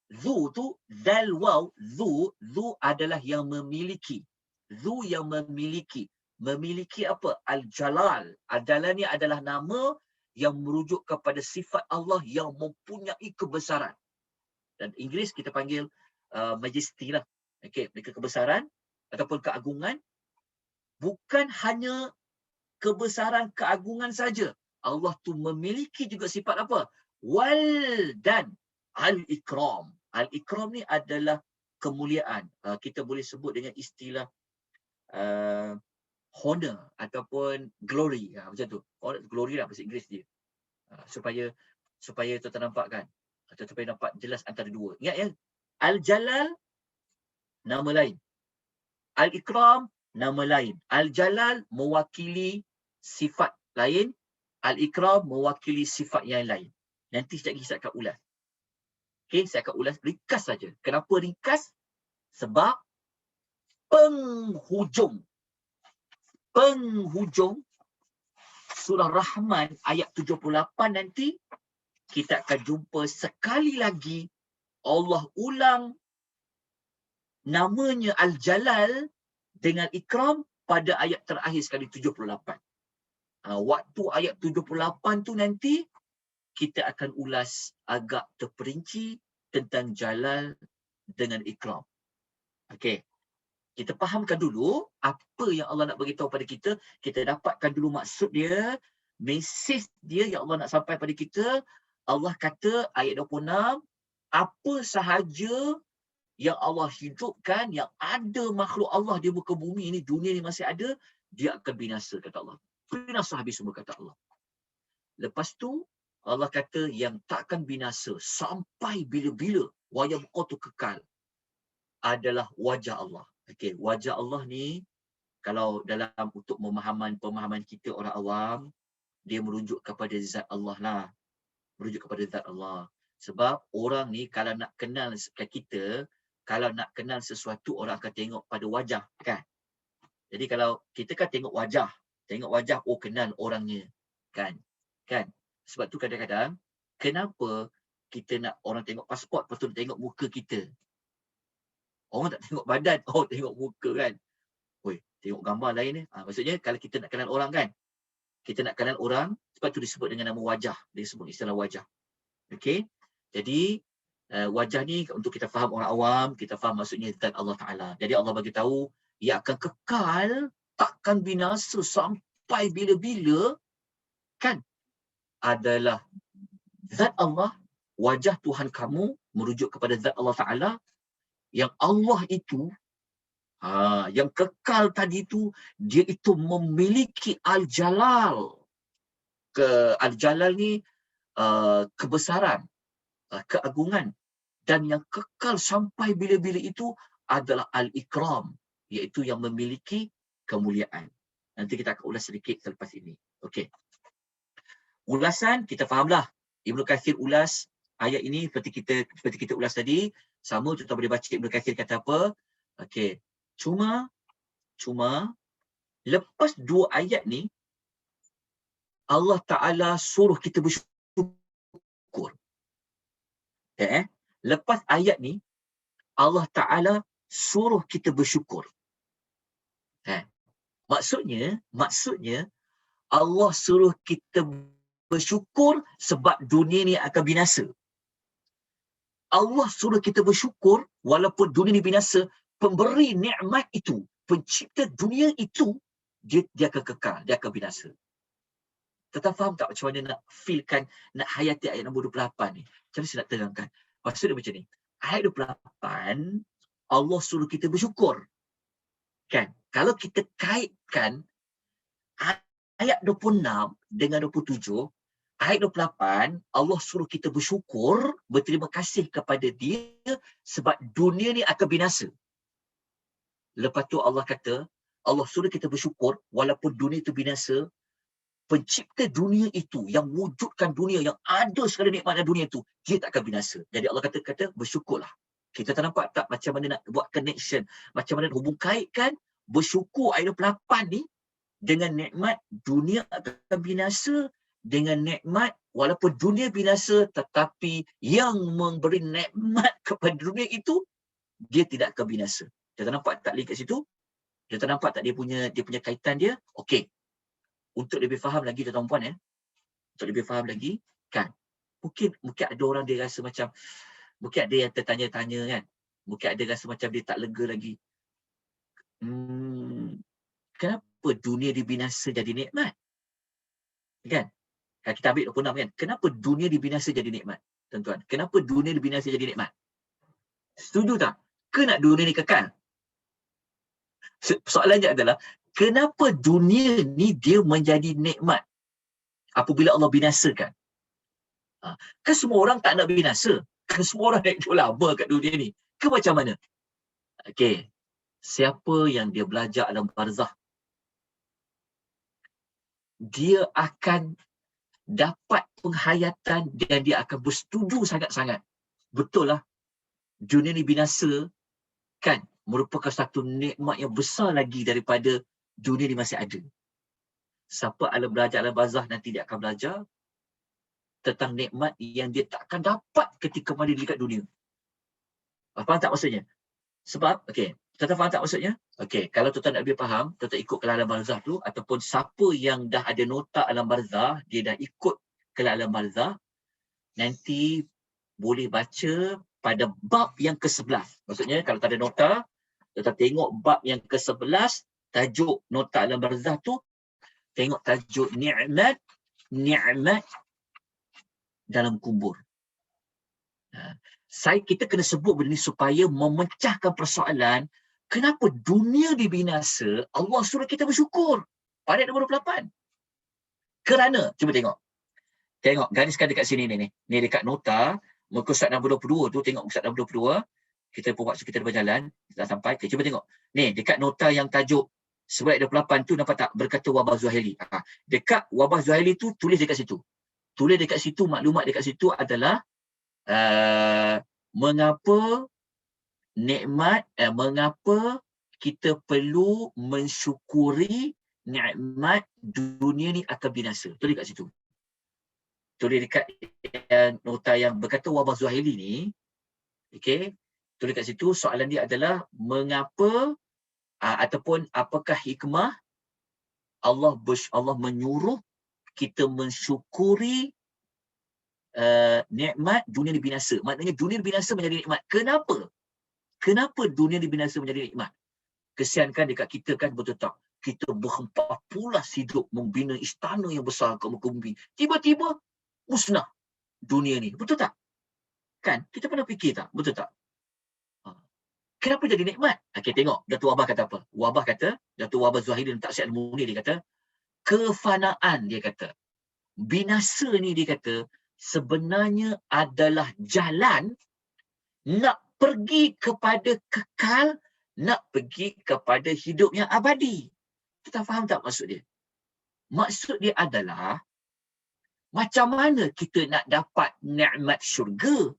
Zu tu, zal waw, zu adalah yang memiliki. Zu yang memiliki. Memiliki apa? Al-jalal. Al-jalal ni adalah nama yang merujuk kepada sifat Allah yang mempunyai kebesaran. Dan Inggeris kita panggil majesty lah. Okey, mereka kebesaran ataupun keagungan. Bukan hanya kebesaran, keagungan saja. Allah tu memiliki juga sifat apa? Wal, dan al-ikram. Al-ikram ni adalah kemuliaan. Kita boleh sebut dengan istilah honor ataupun glory. Macam tu. Glory lah bahasa Inggeris dia. Supaya tuan-tuan nampak kan. Atau supaya nampak jelas antara dua. Ingat ya. Al-Jalal, nama lain. Al-Ikram, nama lain. Al-Jalal mewakili sifat lain. Al-Ikram mewakili sifat yang lain. Nanti sekejap lagi saya akan ulas. Okay, saya akan ulas ringkas saja. Kenapa ringkas? Sebab penghujung surah Rahman ayat 78 nanti kita akan jumpa sekali lagi Allah ulang namanya Al-Jalal dengan Ikram pada ayat terakhir sekali 78. Waktu ayat 78 tu nanti kita akan ulas agak terperinci tentang Jalal dengan Ikram. Okey. Kita fahamkan dulu apa yang Allah nak beritahu pada kita. Kita dapatkan dulu maksud dia, mesej dia yang Allah nak sampai pada kita. Allah kata ayat 26, apa sahaja yang Allah hidupkan, yang ada makhluk Allah di muka bumi ini, dunia ni masih ada, dia akan binasa, kata Allah. Binasa habis semua, kata Allah. Lepas tu Allah kata yang takkan binasa sampai bila-bila, wa yabqa tu kekal, adalah wajah Allah. Okey, wajah Allah ni kalau dalam untuk pemahaman kita orang awam, dia merujuk kepada zat Allah lah. Merujuk kepada zat Allah. Sebab orang ni kalau nak kenal kita, kalau nak kenal sesuatu orang akan tengok pada wajah kan. Jadi kalau kita kan tengok wajah, oh kenal orangnya kan. Kan? Sebab tu kadang-kadang kenapa kita nak orang tengok pasport lepas tu tengok muka kita. Orang tak tengok badan, tengok muka kan. Oi, tengok gambar lain ni. Maksudnya kalau kita nak kenal orang kan, kita nak kenal orang, sebab tu disebut dengan nama wajah. Dia sebut istilah wajah. Okey. Jadi wajah ni untuk kita faham orang awam, kita faham maksudnya zat Allah Taala. Jadi Allah bagi tahu ia akan kekal, takkan binasa sampai bila-bila kan, adalah zat Allah, wajah Tuhan kamu merujuk kepada zat Allah Taala, yang Allah itu yang kekal tadi tu, dia itu memiliki al-jalal. Al-jalal ni kebesaran, keagungan, dan yang kekal sampai bila-bila itu adalah al-ikram, iaitu yang memiliki kemuliaan. Nanti kita akan ulas sedikit selepas ini. Okey. Ulasan kita fahamlah. Ibnu Katsir ulas ayat ini seperti kita ulas tadi. Sama kita boleh baca Ibnu Katsir kata apa. Okey. Cuma lepas dua ayat ni Allah Taala suruh kita bersyukur. Lepas ayat ni Allah Taala suruh kita bersyukur. Maksudnya Allah suruh kita bersyukur sebab dunia ni akan binasa. Allah suruh kita bersyukur walaupun dunia ni binasa. Pemberi nikmat itu, pencipta dunia itu, dia akan kekal, dia akan binasa. Tetap faham tak macam mana nak feelkan, nak hayati ayat nombor 28 ni? Macam mana saya nak terangkan? Maksudnya macam ni. Ayat 28, Allah suruh kita bersyukur. Kan? Kalau kita kaitkan ayat 26 dengan 27, ayat 28, Allah suruh kita bersyukur, berterima kasih kepada dia sebab dunia ni akan binasa. Lepas tu Allah kata, Allah suruh kita bersyukur walaupun dunia itu binasa, pencipta dunia itu, yang wujudkan dunia, yang ada segala nikmat dalam dunia itu, dia tak akan binasa. Jadi Allah kata bersyukurlah. Kita tak nampak tak macam mana nak buat connection, macam mana nak hubung kaitkan bersyukur ayat 28 ni dengan nikmat dunia akan binasa, dengan nikmat walaupun dunia binasa tetapi yang memberi nikmat kepada dunia itu dia tidak akan binasa. Dia tak nampak tak link kat situ? Dia tak nampak tak dia punya kaitan dia? Okey. Untuk lebih faham lagi tuan-tuan untuk lebih faham lagi kan. Mungkin ada orang dia rasa macam, mungkin ada yang tertanya-tanya kan. Mungkin ada rasa macam dia tak lega lagi. Kenapa dunia dibinasa jadi nikmat? Kan? Kalau kita ambil 26 kan. Kenapa dunia dibinasa jadi nikmat? Tuan-tuan, kenapa dunia dibinasa jadi nikmat? Setuju tak? Ke nak dunia ni kekal? Soalannya adalah, kenapa dunia ni dia menjadi nikmat apabila Allah binasakan? Kan semua orang tak nak binasa. Kan semua orang nak hidup lama kat dunia ni. Ke macam mana? Okey. Siapa yang dia belajar alam barzah, dia akan dapat penghayatan dan dia akan bersetuju sangat-sangat. Betul lah. Dunia ni binasa kan merupakan satu nikmat yang besar lagi daripada dunia ni masih ada. Siapa belajar alam barzah nanti dia akan belajar tentang nikmat yang dia tak akan dapat ketika mana dia dekat dunia. Faham tak maksudnya? Sebab, okey, tuan-tuan faham tak maksudnya? Okey, kalau tuan-tuan nak lebih faham, tuan-tuan ikut ke alam barzah tu, ataupun siapa yang dah ada nota alam barzah, dia dah ikut ke alam barzah, nanti boleh baca pada bab yang ke-11. Maksudnya, kalau tak ada nota, tuan-tuan tengok bab yang ke-11, tajuk nota alam barzah tu, tengok tajuk ni'mat dalam kubur. Kita kena sebut benda ni supaya memecahkan persoalan kenapa dunia dibinasa, Allah suruh kita bersyukur. Pada nombor 28. Kerana, cuba tengok. Tengok gariskan dekat sini ni. Ni dekat nota muka surat nombor 22 tu, tengok muka surat nombor 22. Kita pun waktu kita berjalan, kita dah sampai. Okay, cuba tengok. Ni dekat nota yang tajuk surat 28 tu, nampak tak? Berkata wabah Zuhaili. Dekat wabah Zuhaili tu tulis dekat situ. Tulis dekat situ, maklumat dekat situ adalah mengapa nikmat, mengapa kita perlu mensyukuri nikmat dunia ni akan binasa. Tulis dekat situ. Tulis dekat nota yang berkata wabah Zuhaili ni, okey, tulis kat situ soalan dia adalah mengapa ataupun apakah hikmah Allah menyuruh kita mensyukuri nikmat dunia ni binasa. Maknanya dunia ni binasa menjadi nikmat. Kenapa? Kenapa dunia ni binasa menjadi nikmat? Kesian kan dekat kita kan, betul tak? Kita berhempah pulas hidup membina istana yang besar ke muka bumi. Tiba-tiba musnah dunia ni. Betul tak? Kan? Kita pernah fikir tak? Betul tak? Kenapa jadi nikmat? Okey, tengok Datuk Wabah kata apa? Wabah kata, Datuk Wabah Zuhaili dan Taksir Al-Munir dia kata, kefanaan dia kata. Binasa ni dia kata sebenarnya adalah jalan nak pergi kepada kekal, nak pergi kepada hidup yang abadi. Kita faham tak maksud dia? Maksud dia adalah macam mana kita nak dapat nikmat syurga?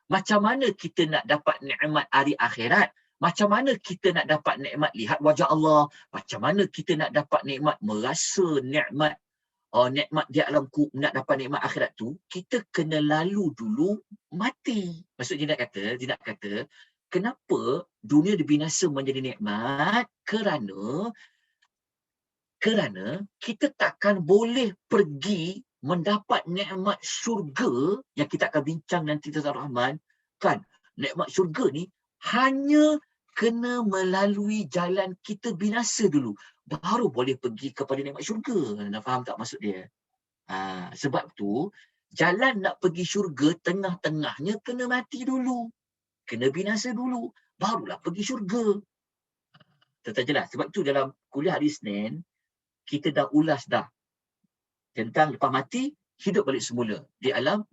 Macam mana kita nak dapat nikmat hari akhirat? Macam mana kita nak dapat nikmat lihat wajah Allah? Macam mana kita nak dapat nikmat merasa nikmat nikmat di alam nak dapat nikmat akhirat tu? Kita kena lalu dulu mati. Maksud dia nak kata kenapa dunia dibinasa menjadi nikmat? Kerana kita takkan boleh pergi mendapat nikmat syurga yang kita akan bincang nanti Tuan Rahman, kan? Nikmat syurga ni hanya kena melalui jalan kita binasa dulu, baru boleh pergi kepada nikmat syurga. Nak faham tak maksud dia? Sebab tu jalan nak pergi syurga tengah-tengahnya kena mati dulu, kena binasa dulu, barulah pergi syurga. Tetap jelas. Sebab tu dalam kuliah hari Isnin kita dah ulas dah tentang lepas mati hidup balik semula di alam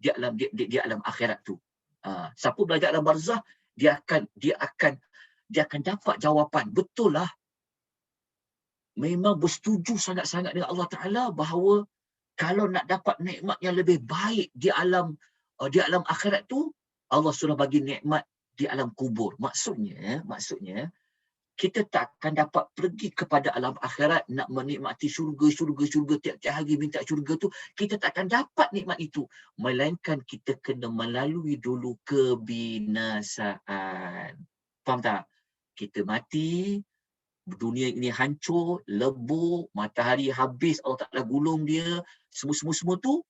akhirat tu. Siapa belajar alam barzah, dia akan dapat jawapan. Betul lah. Memang bersetuju sangat-sangat dengan Allah Taala bahawa kalau nak dapat nikmat yang lebih baik di alam akhirat tu, Allah sudah bagi nikmat di alam kubur. Maksudnya kita tak akan dapat pergi kepada alam akhirat nak menikmati syurga tiap-tiap hari minta syurga tu, kita tak akan dapat nikmat itu, melainkan kita kena melalui dulu kebinasaan. Faham tak? Kita mati, dunia ini hancur, lebur, matahari habis, Allah Ta'ala gulung dia, semua tu,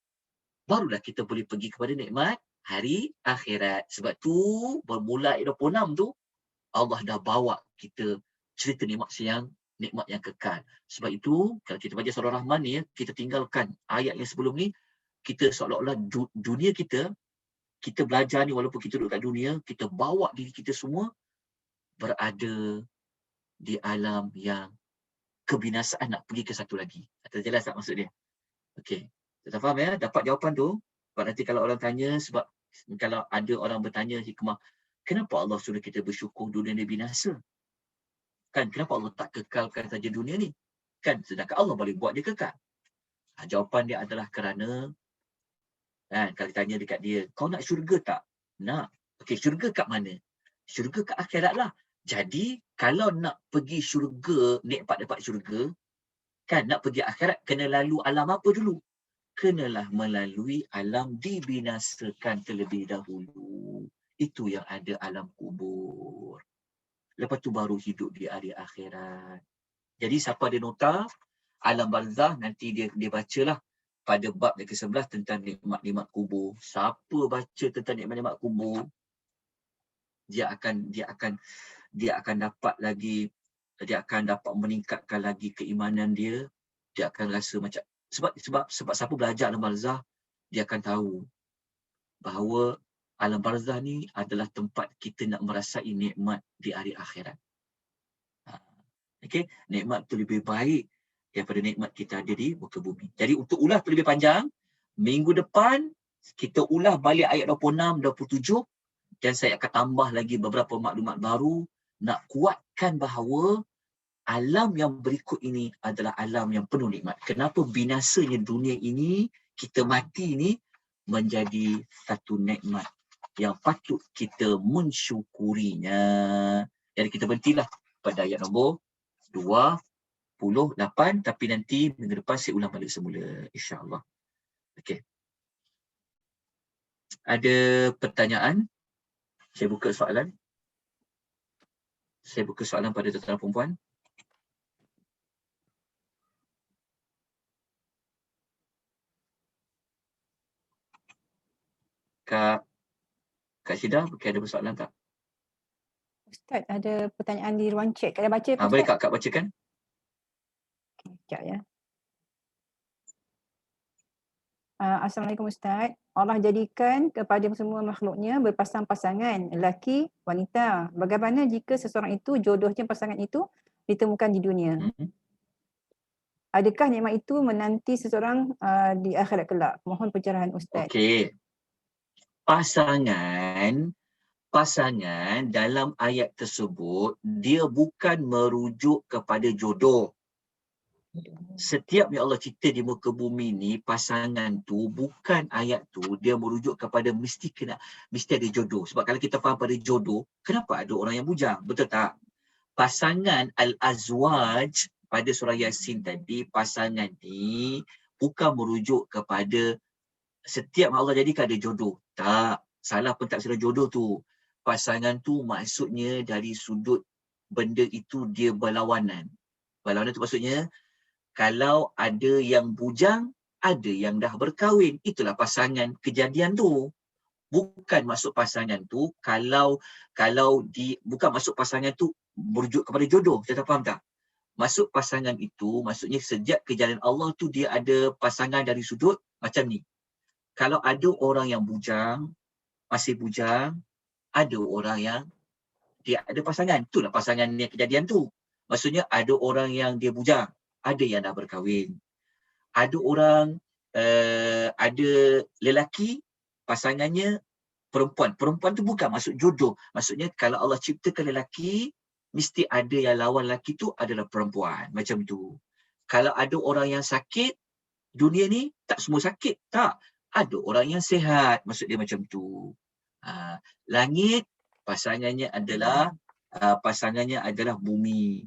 barulah kita boleh pergi kepada nikmat hari akhirat. Sebab tu bermula ayat 26 tu Allah dah bawa kita cerita nikmat yang kekal. Sebab itu kalau kita baca surah Rahman ni, kita tinggalkan ayat yang sebelum ni, kita seolah-olah dunia kita belajar ni, walaupun kita duduk kat dunia, kita bawa diri kita semua berada di alam yang kebinasaan nak pergi ke satu lagi. Terjelas tak maksud dia? Okey. Kita faham ya? Dapat jawapan tu. Sebab nanti kalau orang tanya, sebab kalau ada orang bertanya hikmah, kenapa Allah suruh kita bersyukur dunia ni binasa? Kan, kenapa Allah tak kekalkan saja dunia ni? Kan, sedangkan Allah boleh buat dia kekal. Jawapan dia adalah kerana, kalau tanya dekat dia, kau nak syurga tak? Nak. Okey, syurga kat mana? Syurga kat akhirat lah. Jadi, kalau nak pergi syurga, nikmat dapat syurga, kan, nak pergi akhirat, kena lalu alam apa dulu? Kenalah melalui alam dibinasakan terlebih dahulu. Itu yang ada alam kubur. Lepas tu baru hidup di hari akhirat. Jadi siapa ada nota alam barzah, nanti dia bacalah pada bab yang ke-11 tentang nikmat-nikmat kubur. Siapa baca tentang nikmat-nikmat kubur, dia akan dapat lagi, dia akan dapat meningkatkan lagi keimanan dia. Dia akan rasa macam sebab siapa belajar alam barzah, dia akan tahu bahawa alam barzah ni adalah tempat kita nak merasai nikmat di hari akhirat. Okey, nikmat tu lebih baik daripada nikmat kita ada di muka bumi. Jadi untuk ulas lebih panjang, Minggu depan kita ulas balik ayat 26, 27 dan saya akan tambah lagi beberapa maklumat baru nak kuatkan bahawa alam yang berikut ini adalah alam yang penuh nikmat. Kenapa binasanya dunia ini, kita mati ini menjadi satu nikmat yang patut kita mensyukurinya. Jadi kita berhentilah pada ayat nombor 28, tapi nanti minggu depan saya ulang balik semula, insya-Allah. Okey. Ada pertanyaan? Saya buka soalan. Saya buka soalan pada tuan-tuan dan puan-puan. Kak Syida, ada persoalan tak? Ustaz, ada pertanyaan di ruang chat. Kak dah baca ke Boleh Ustaz? Kak bacakan? Sekejap ya. Assalamualaikum Ustaz. Allah jadikan kepada semua makhluknya berpasang-pasangan, lelaki, wanita. Bagaimana jika seseorang itu, jodohnya pasangan itu ditemukan di dunia? Adakah nikmat itu menanti seseorang di akhirat kelak? Mohon pencerahan Ustaz. Okey. Pasangan dalam ayat tersebut, dia bukan merujuk kepada jodoh. Setiap yang Allah cipta di muka bumi ni, pasangan tu, bukan ayat tu, dia merujuk kepada mesti ada jodoh. Sebab kalau kita faham pada jodoh, kenapa ada orang yang bujang? Betul tak? Pasangan al-azwaj pada surah Yasin tadi, pasangan ni bukan merujuk kepada setiap yang Allah jadikan ada jodoh. Tak. Salah pentafsiran jodoh tu. Pasangan tu maksudnya dari sudut benda itu dia berlawanan. Berlawanan tu maksudnya, kalau ada yang bujang, ada yang dah berkahwin. Itulah pasangan kejadian tu. Bukan maksud pasangan tu, bukan maksud pasangan tu merujuk kepada jodoh. Kita faham tak? Maksud pasangan itu, maksudnya sejak kejadian Allah tu dia ada pasangan dari sudut macam ni. Kalau ada orang yang bujang, masih bujang, ada orang yang dia ada pasangan. Itulah pasangan yang kejadian tu. Maksudnya ada orang yang dia bujang, ada yang dah berkahwin. Ada orang, ada lelaki, pasangannya perempuan. Perempuan tu bukan maksud jodoh. Maksudnya kalau Allah ciptakan lelaki, mesti ada yang lawan lelaki tu adalah perempuan. Macam tu. Kalau ada orang yang sakit, dunia ni tak semua sakit. Tak. Ada orang yang sihat. Maksud dia macam tu. Langit, pasangannya adalah bumi.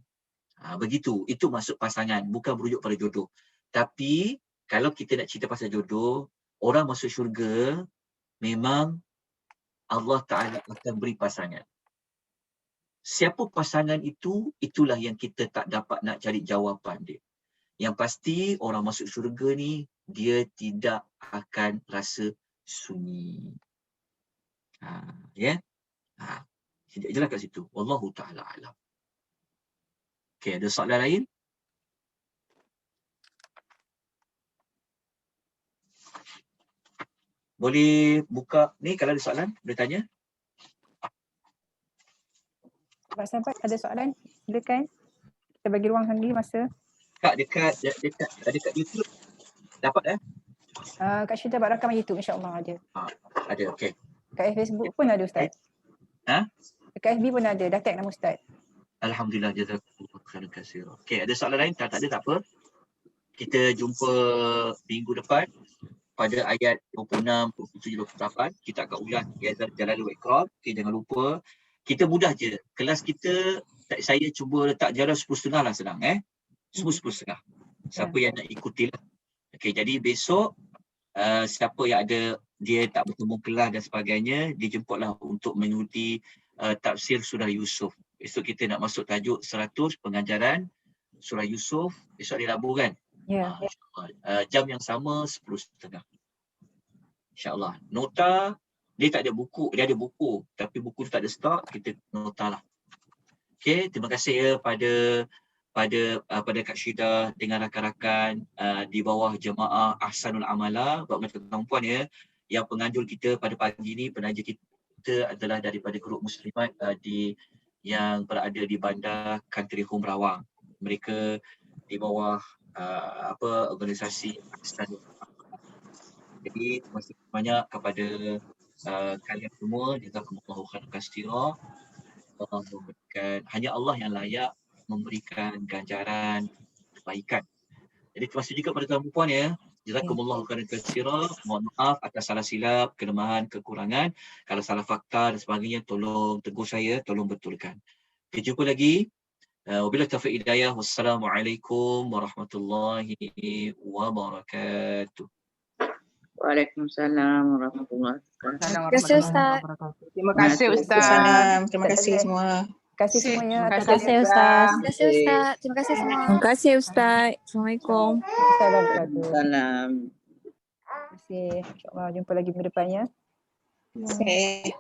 Begitu. Itu maksud pasangan. Bukan merujuk pada jodoh. Tapi, kalau kita nak cerita pasal jodoh, orang masuk syurga, memang Allah Ta'ala akan beri pasangan. Siapa pasangan itu, itulah yang kita tak dapat nak cari jawapan dia. Yang pasti, orang masuk syurga ni, dia tidak akan rasa sunyi. Tidak jelas kat situ. Wallahu ta'ala alam. Okey, ada soalan lain? Boleh buka ni kalau ada soalan, boleh tanya. Pak Sahabat ada soalan? Silakan. Kita bagi ruang sendiri masa. Kak, dekat YouTube dapat Kak Syida buat rakaman YouTube, insya-Allah ada. Ada, okey. Kat Facebook pun ada Ustaz. Dekat FB pun ada, dah tag nama Ustaz. Alhamdulillah, jazakumullah khairan katsira. Okey, ada soalan lain? Tak ada, tak apa. Kita jumpa minggu depan pada ayat 26, 27, 28. Kita akan ulas Jalalul Ikram. Okey, jangan lupa. Kita mudah je. Kelas kita, saya cuba letak jarak 10.30 lah senang. Semua 10.30. Siapa yang nak ikutilah. Okey, jadi besok siapa yang ada dia tak bertemu kelas dan sebagainya, dijemputlah untuk mengikuti tafsir surah Yusuf. Besok kita nak masuk tajuk 100 pengajaran surah Yusuf. Besok hari Rabu kan? Ya. Jam yang sama 10.30. InsyaAllah. Nota, dia tak ada buku. Dia ada buku. Tapi buku tu tak ada stok. Kita nota lah. Okey, terima kasih ya pada Kak Syida dengan rakan-rakan di bawah jemaah Ahsanul Amala, buat macam tuan-puan ya, yang penganjur kita pada pagi ini, penaja kita adalah daripada grup muslimat yang berada di Bandar Country Home Rawang. Mereka di bawah organisasi Ahsanul Amala. Jadi terima kasih banyak kepada kalian semua. Jazakumullahu khairan katsira. Allah memberikan, hanya Allah yang layak memberikan ganjaran kebaikan. Jadi terima kasih juga pada tuan puan ya. Jazakumullahu khairan katsira. Mohon maaf atas salah silap, kelemahan, kekurangan. Kalau salah fakta dan sebagainya, tolong tegur saya, tolong betulkan. Kita jumpa lagi. Wabillahi taufiq hidayah. Wassalamualaikum warahmatullahi wabarakatuh. Waalaikumsalam warahmatullahi wabarakatuh. Terima kasih Ustaz. Terima kasih Ustaz. Terima kasih semua. Terima kasih semuanya atas Terima kasih Ustaz. Terima kasih Ustaz. Terima kasih semua. Terima kasih Ustaz. Assalamualaikum. Assalamualaikum. Salam. Terima kasih. InsyaAllah jumpa lagi minggu depan ya. Okay.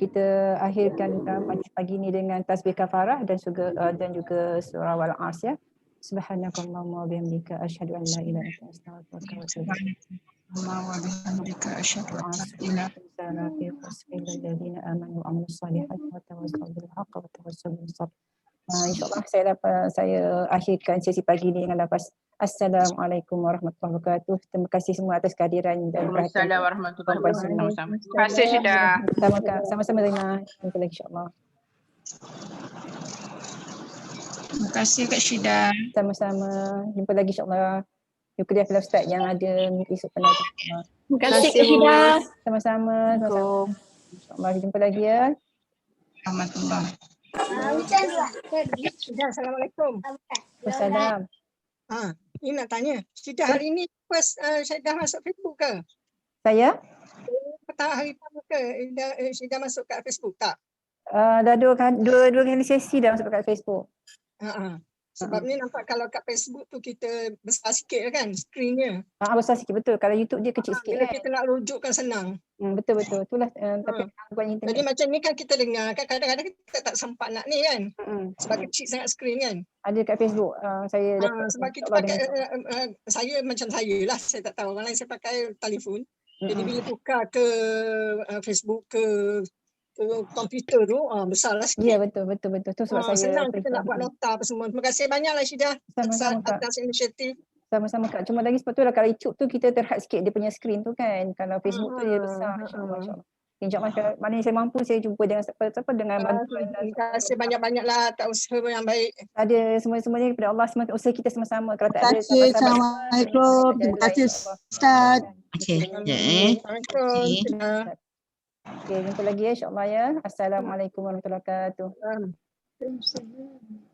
Kita akhirkan pagi ini dengan tasbih kafarah dan juga surah wal as ya. Subhanakallahumma wa bihamdika asyhadu an la ilaha illa anta astaghfiruka wa atubu ilaik. Allah wa bihamdika asyhadu an la ilaha Alladziina amanu wa amilus solihati wa tawassaw bil haqqi wa tawassaw bis sabr. InsyaAllah saya akhirkan sesi pagi ini dengan lafaz Assalamualaikum warahmatullahi wabarakatuh. Terima kasih semua atas kehadiran dan perhatian. Waalaikumsalam warahmatullahi wabarakatuh. Terima kasih sudah. Sama-sama Rina. Jumpa lagi insyaAllah. Terima kasih Kak Syida. Sama-sama. Jumpa lagi insyaAllah. Jumpa dia kelas Ustaz yang ada esok pada Terima kasih Kak Syida. sama-sama. InsyaAllah jumpa lagi ya. Rahmatullah. Assalamualaikum. Wassalam. Ini nak tanya, Syida hari ni first Syida masuk Facebook ke? Saya Hari pertama ke Syida masuk kat Facebook tak? dah dua kali sesi dah masuk kat Facebook. Sebab ni nampak kalau kat Facebook tu kita besar sikit kan screennya. Besar sikit betul. Kalau YouTube dia kecil sikit Bila kan. kita nak rujukkan senang. Betul. Itulah tapi buat internet. Jadi macam ni kan kita dengar kan kadang-kadang kita tak sempat nak ni kan. Sebab kecil sangat screen kan. Ada kat Facebook. Saya Sebab kita pakai saya macam saya lah, saya tak tahu. Orang lain saya pakai telefon. Jadi bila tukar ke Facebook ke komputer tu besarlah sikit. Ya betul. Tu sebab saya senang kita nak buat nota apa semua. Terima kasih banyaklah Syida atas inisiatif. Sama-sama Kak. Cuma lagi sebab tu lah kalau YouTube tu kita terhad sikit dia punya screen tu kan. Kalau Facebook tu dia besar. InsyaAllah. InsyaAllah mana yang saya mampu saya jumpa dengan siapa dengan bantuan. Terima kasih banyak-banyaklah atas usaha yang baik. Ada semuanya kepada Allah, semua usaha kita sama-sama. Kalau tak ada Assalamualaikum. Terima kasih Ustaz. Okey. Assalamualaikum. Okey, jumpa lagi ya insyaAllah ya. Assalamualaikum warahmatullahi wabarakatuh. Waalaikumsalam.